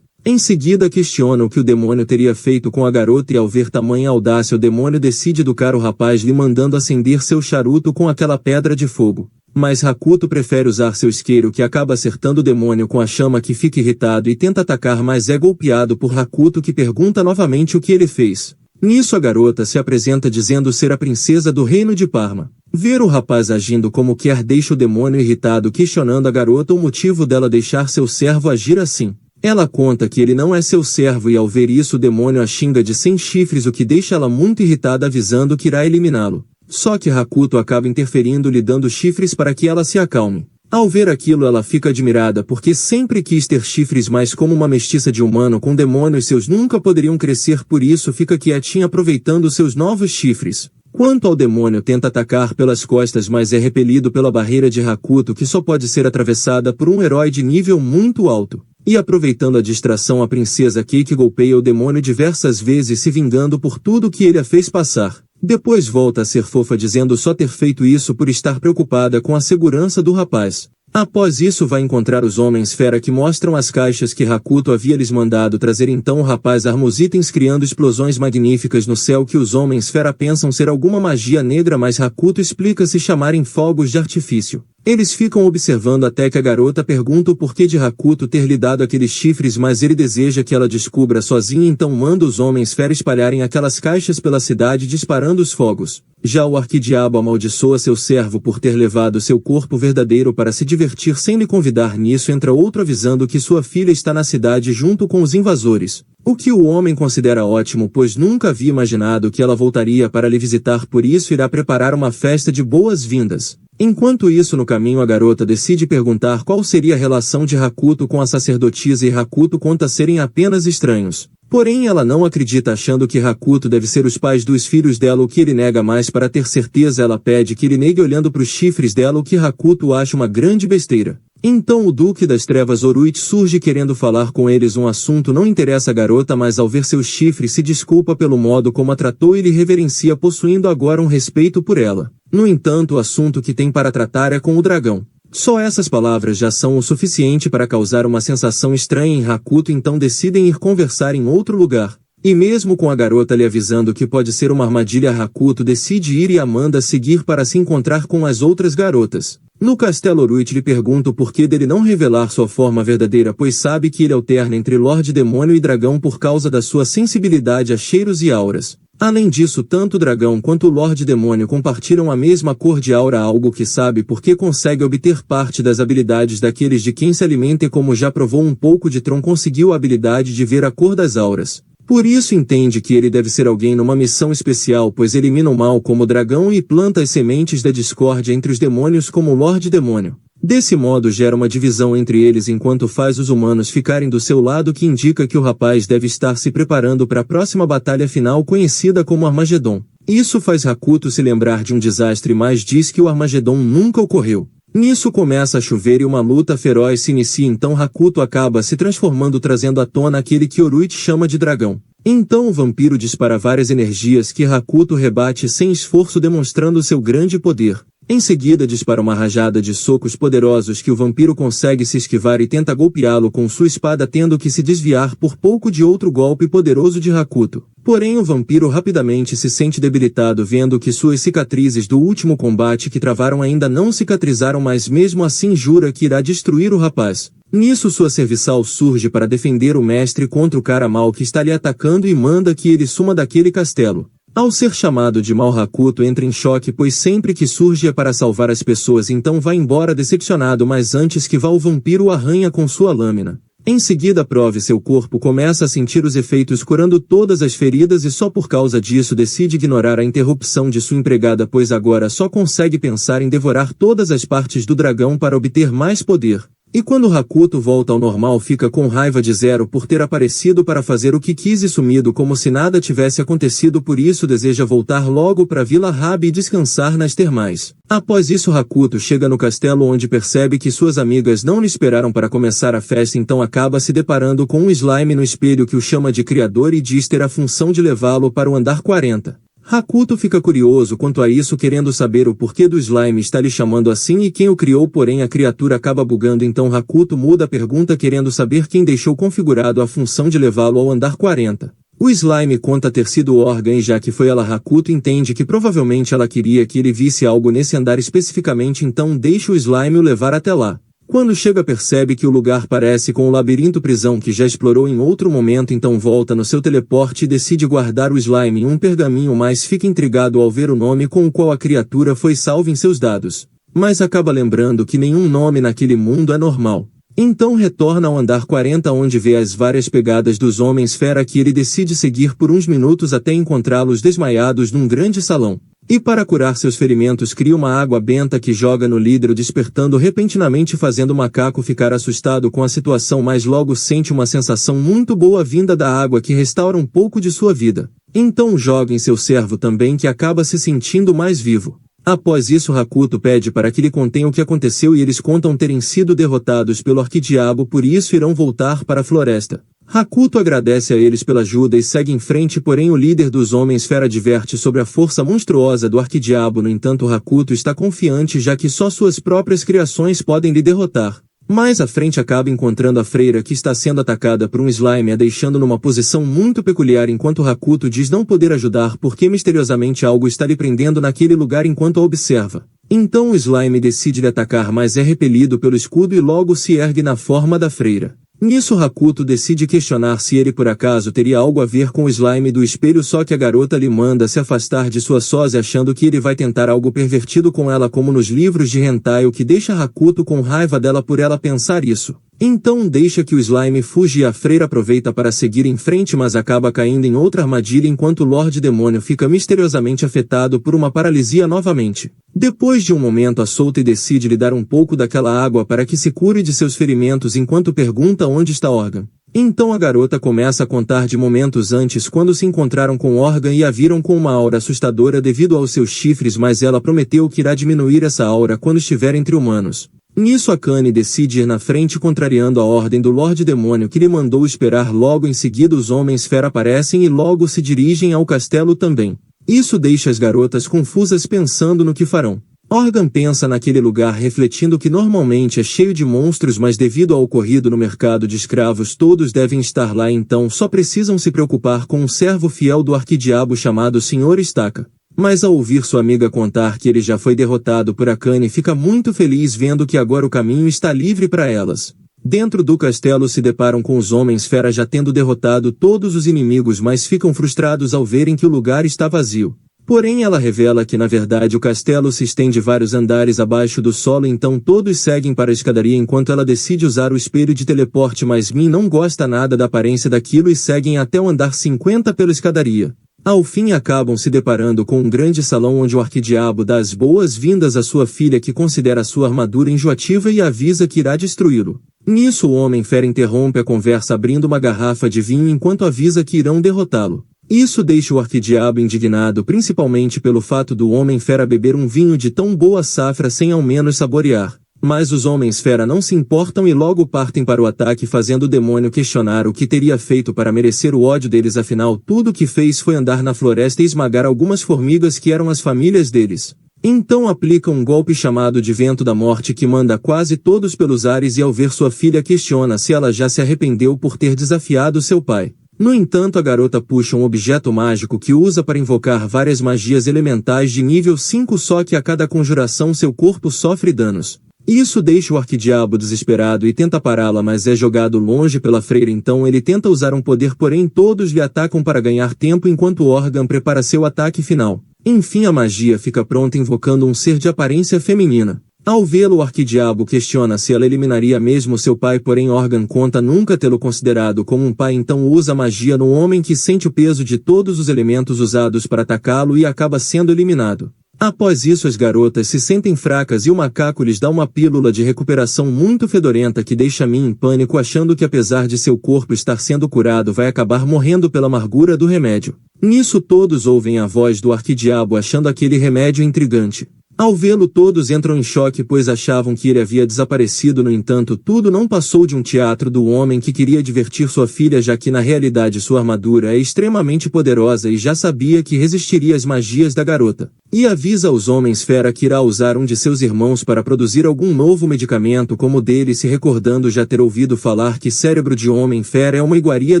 Em seguida questiona o que o demônio teria feito com a garota, e ao ver tamanha audácia o demônio decide educar o rapaz, lhe mandando acender seu charuto com aquela pedra de fogo. Mas Hakuto prefere usar seu isqueiro, que acaba acertando o demônio com a chama, que fica irritado e tenta atacar, mas é golpeado por Hakuto, que pergunta novamente o que ele fez. Nisso a garota se apresenta dizendo ser a princesa do reino de Parma. Ver o rapaz agindo como quer deixa o demônio irritado, questionando a garota o motivo dela deixar seu servo agir assim. Ela conta que ele não é seu servo, e ao ver isso o demônio a xinga de 100 chifres, o que deixa ela muito irritada, avisando que irá eliminá-lo. Só que Hakuto acaba interferindo, lhe dando chifres para que ela se acalme. Ao ver aquilo ela fica admirada, porque sempre quis ter chifres, mas como uma mestiça de humano com demônios seus nunca poderiam crescer, por isso fica quietinha aproveitando seus novos chifres. Quanto ao demônio, tenta atacar pelas costas, mas é repelido pela barreira de Hakuto, que só pode ser atravessada por um herói de nível muito alto. E aproveitando a distração, a princesa Keiki golpeia o demônio diversas vezes, se vingando por tudo que ele a fez passar. Depois volta a ser fofa, dizendo só ter feito isso por estar preocupada com a segurança do rapaz. Após isso vai encontrar os homens-fera, que mostram as caixas que Hakuto havia lhes mandado trazer. Então o rapaz arma os itens, criando explosões magníficas no céu, que os homens-fera pensam ser alguma magia negra, mas Hakuto explica se chamarem fogos de artifício. Eles ficam observando até que a garota pergunta o porquê de Hakuto ter lhe dado aqueles chifres, mas ele deseja que ela descubra sozinha, então manda os homens-fera espalharem aquelas caixas pela cidade, disparando os fogos. Já o arquidiabo amaldiçoa seu servo por ter levado seu corpo verdadeiro para se divertir sem lhe convidar. Nisso entra outro avisando que sua filha está na cidade junto com os invasores. O que o homem considera ótimo, pois nunca havia imaginado que ela voltaria para lhe visitar, por isso irá preparar uma festa de boas-vindas. Enquanto isso, no caminho, a garota decide perguntar qual seria a relação de Hakuto com a sacerdotisa, e Hakuto conta serem apenas estranhos. Porém ela não acredita, achando que Hakuto deve ser os pais dos filhos dela, o que ele nega, mas para ter certeza ela pede que ele negue olhando para os chifres dela, o que Hakuto acha uma grande besteira. Então o Duque das Trevas Oruit surge querendo falar com eles. Um assunto não interessa a garota, mas ao ver seus chifres se desculpa pelo modo como a tratou e lhe reverencia, possuindo agora um respeito por ela. No entanto, o assunto que tem para tratar é com o dragão. Só essas palavras já são o suficiente para causar uma sensação estranha em Hakuto, então decidem ir conversar em outro lugar. E mesmo com a garota lhe avisando que pode ser uma armadilha, Hakuto decide ir e Amanda seguir para se encontrar com as outras garotas. No castelo, Oruit lhe pergunta o porquê dele não revelar sua forma verdadeira, pois sabe que ele alterna entre Lorde Demônio e Dragão por causa da sua sensibilidade a cheiros e auras. Além disso, tanto o Dragão quanto o Lorde Demônio compartilham a mesma cor de aura, algo que sabe porque consegue obter parte das habilidades daqueles de quem se alimenta, e como já provou um pouco de Tron, conseguiu a habilidade de ver a cor das auras. Por isso entende que ele deve ser alguém numa missão especial, pois elimina o mal como o dragão e planta as sementes da discórdia entre os demônios como o Lorde Demônio. Desse modo gera uma divisão entre eles, enquanto faz os humanos ficarem do seu lado, que indica que o rapaz deve estar se preparando para a próxima batalha final, conhecida como Armagedon. Isso faz Hakuto se lembrar de um desastre, mas diz que o Armagedon nunca ocorreu. Nisso começa a chover e uma luta feroz se inicia, então Hakuto acaba se transformando, trazendo à tona aquele que Oruit chama de dragão. Então o vampiro dispara várias energias que Hakuto rebate sem esforço, demonstrando seu grande poder. Em seguida dispara uma rajada de socos poderosos que o vampiro consegue se esquivar e tenta golpeá-lo com sua espada, tendo que se desviar por pouco de outro golpe poderoso de Hakuto. Porém o vampiro rapidamente se sente debilitado, vendo que suas cicatrizes do último combate que travaram ainda não cicatrizaram, mas mesmo assim jura que irá destruir o rapaz. Nisso sua serviçal surge para defender o mestre contra o cara mal que está lhe atacando e manda que ele suma daquele castelo. Ao ser chamado de mal, Hakuto entra em choque, pois sempre que surge é para salvar as pessoas, então vai embora decepcionado, mas antes que vá o vampiro o arranha com sua lâmina. Em seguida prove seu corpo começa a sentir os efeitos, curando todas as feridas, e só por causa disso decide ignorar a interrupção de sua empregada, pois agora só consegue pensar em devorar todas as partes do dragão para obter mais poder. E quando Hakuto volta ao normal, fica com raiva de Zero por ter aparecido para fazer o que quis e sumido como se nada tivesse acontecido, por isso deseja voltar logo para Vila Rabi e descansar nas termais. Após isso Hakuto chega no castelo, onde percebe que suas amigas não lhe esperaram para começar a festa, então acaba se deparando com um slime no espelho que o chama de criador e diz ter a função de levá-lo para o andar 40. Hakuto fica curioso quanto a isso, querendo saber o porquê do slime estar lhe chamando assim e quem o criou, porém a criatura acaba bugando, então Hakuto muda a pergunta querendo saber quem deixou configurado a função de levá-lo ao andar 40. O slime conta ter sido o órgão, e já que foi ela, Hakuto entende que provavelmente ela queria que ele visse algo nesse andar especificamente, então deixa o slime o levar até lá. Quando chega percebe que o lugar parece com o labirinto prisão que já explorou em outro momento, então volta no seu teleporte e decide guardar o slime em um pergaminho, mas fica intrigado ao ver o nome com o qual a criatura foi salva em seus dados. Mas acaba lembrando que nenhum nome naquele mundo é normal. Então retorna ao andar 40, onde vê as várias pegadas dos Homens-Fera, que ele decide seguir por uns minutos até encontrá-los desmaiados num grande salão. E para curar seus ferimentos cria uma água benta que joga no líder, despertando repentinamente, fazendo o macaco ficar assustado com a situação, mas logo sente uma sensação muito boa vinda da água que restaura um pouco de sua vida. Então joga em seu servo também, que acaba se sentindo mais vivo. Após isso Hakuto pede para que lhe contem o que aconteceu e eles contam terem sido derrotados pelo Arquidiabo, por isso irão voltar para a floresta. Hakuto agradece a eles pela ajuda e segue em frente, porém o líder dos Homens-Fera adverte sobre a força monstruosa do Arquidiabo. No entanto Hakuto está confiante, já que só suas próprias criações podem lhe derrotar. Mais à frente acaba encontrando a freira, que está sendo atacada por um slime, a deixando numa posição muito peculiar, enquanto Hakuto diz não poder ajudar porque misteriosamente algo está lhe prendendo naquele lugar enquanto a observa. Então o slime decide lhe atacar, mas é repelido pelo escudo e logo se ergue na forma da freira. Nisso Hakuto decide questionar se ele por acaso teria algo a ver com o slime do espelho, só que a garota lhe manda se afastar de sua sósia, achando que ele vai tentar algo pervertido com ela como nos livros de hentai, o que deixa Hakuto com raiva dela por ela pensar isso. Então deixa que o slime fuja e a freira aproveita para seguir em frente, mas acaba caindo em outra armadilha, enquanto o Lorde Demônio fica misteriosamente afetado por uma paralisia novamente. Depois de um momento a solta e decide lhe dar um pouco daquela água para que se cure de seus ferimentos, enquanto pergunta onde está Organ. Então a garota começa a contar de momentos antes, quando se encontraram com Organ e a viram com uma aura assustadora devido aos seus chifres, mas ela prometeu que irá diminuir essa aura quando estiver entre humanos. Nisso Akane decide ir na frente contrariando a ordem do Lorde Demônio que lhe mandou esperar. Logo em seguida os Homens-Fera aparecem e logo se dirigem ao castelo também. Isso deixa as garotas confusas pensando no que farão. Organ pensa naquele lugar refletindo que normalmente é cheio de monstros, mas devido ao ocorrido no mercado de escravos todos devem estar lá, então só precisam se preocupar com um servo fiel do arquidiabo chamado Sr. Estaca. Mas ao ouvir sua amiga contar que ele já foi derrotado por Akane, fica muito feliz vendo que agora o caminho está livre para elas. Dentro do castelo se deparam com os Homens-Fera já tendo derrotado todos os inimigos, mas ficam frustrados ao verem que o lugar está vazio. Porém ela revela que na verdade o castelo se estende vários andares abaixo do solo, então todos seguem para a escadaria enquanto ela decide usar o espelho de teleporte, mas Min não gosta nada da aparência daquilo e seguem até o andar 50 pela escadaria. Ao fim acabam se deparando com um grande salão onde o arquidiabo dá as boas-vindas à sua filha, que considera sua armadura enjoativa e avisa que irá destruí-lo. Nisso o Homem-Fera interrompe a conversa abrindo uma garrafa de vinho enquanto avisa que irão derrotá-lo. Isso deixa o arquidiabo indignado, principalmente pelo fato do Homem-Fera beber um vinho de tão boa safra sem ao menos saborear. Mas os Homens-Fera não se importam e logo partem para o ataque, fazendo o demônio questionar o que teria feito para merecer o ódio deles, afinal tudo o que fez foi andar na floresta e esmagar algumas formigas que eram as famílias deles. Então aplica um golpe chamado de Vento da Morte que manda quase todos pelos ares, e ao ver sua filha questiona se ela já se arrependeu por ter desafiado seu pai. No entanto a garota puxa um objeto mágico que usa para invocar várias magias elementais de nível 5, só que a cada conjuração seu corpo sofre danos. Isso deixa o arquidiabo desesperado e tenta pará-la, mas é jogado longe pela freira, então ele tenta usar um poder, porém todos lhe atacam para ganhar tempo enquanto Organ prepara seu ataque final. Enfim a magia fica pronta invocando um ser de aparência feminina. Ao vê-lo o arquidiabo questiona se ela eliminaria mesmo seu pai, porém Organ conta nunca tê-lo considerado como um pai, então usa a magia no homem que sente o peso de todos os elementos usados para atacá-lo e acaba sendo eliminado. Após isso as garotas se sentem fracas e o macaco lhes dá uma pílula de recuperação muito fedorenta que deixa Min em pânico, achando que apesar de seu corpo estar sendo curado vai acabar morrendo pela amargura do remédio. Nisso todos ouvem a voz do arquidiabo achando aquele remédio intrigante. Ao vê-lo todos entram em choque, pois achavam que ele havia desaparecido. No entanto tudo não passou de um teatro do homem que queria divertir sua filha, já que na realidade sua armadura é extremamente poderosa e já sabia que resistiria às magias da garota. E avisa aos Homens-Fera que irá usar um de seus irmãos para produzir algum novo medicamento como o dele, se recordando já ter ouvido falar que cérebro de Homem-Fera é uma iguaria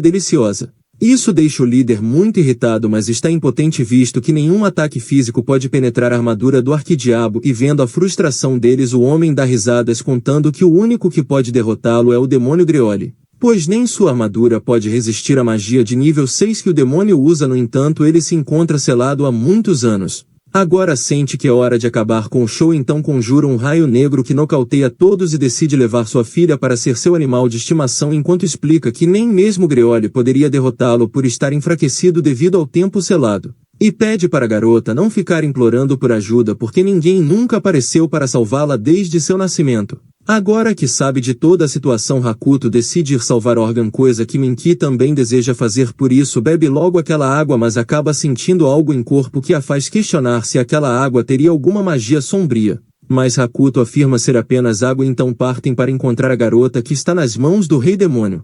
deliciosa. Isso deixa o líder muito irritado, mas está impotente visto que nenhum ataque físico pode penetrar a armadura do arquidiabo, e vendo a frustração deles o homem dá risadas contando que o único que pode derrotá-lo é o demônio Greoli, pois nem sua armadura pode resistir à magia de nível 6 que o demônio usa. No entanto ele se encontra selado há muitos anos. Agora sente que é hora de acabar com o show, então conjura um raio negro que nocauteia todos e decide levar sua filha para ser seu animal de estimação, enquanto explica que nem mesmo Greoli poderia derrotá-lo por estar enfraquecido devido ao tempo selado. E pede para a garota não ficar implorando por ajuda, porque ninguém nunca apareceu para salvá-la desde seu nascimento. Agora que sabe de toda a situação, Hakuto decide ir salvar Organ, coisa que Minky também deseja fazer, por isso bebe logo aquela água, mas acaba sentindo algo em corpo que a faz questionar se aquela água teria alguma magia sombria. Mas Hakuto afirma ser apenas água, então partem para encontrar a garota que está nas mãos do Rei Demônio.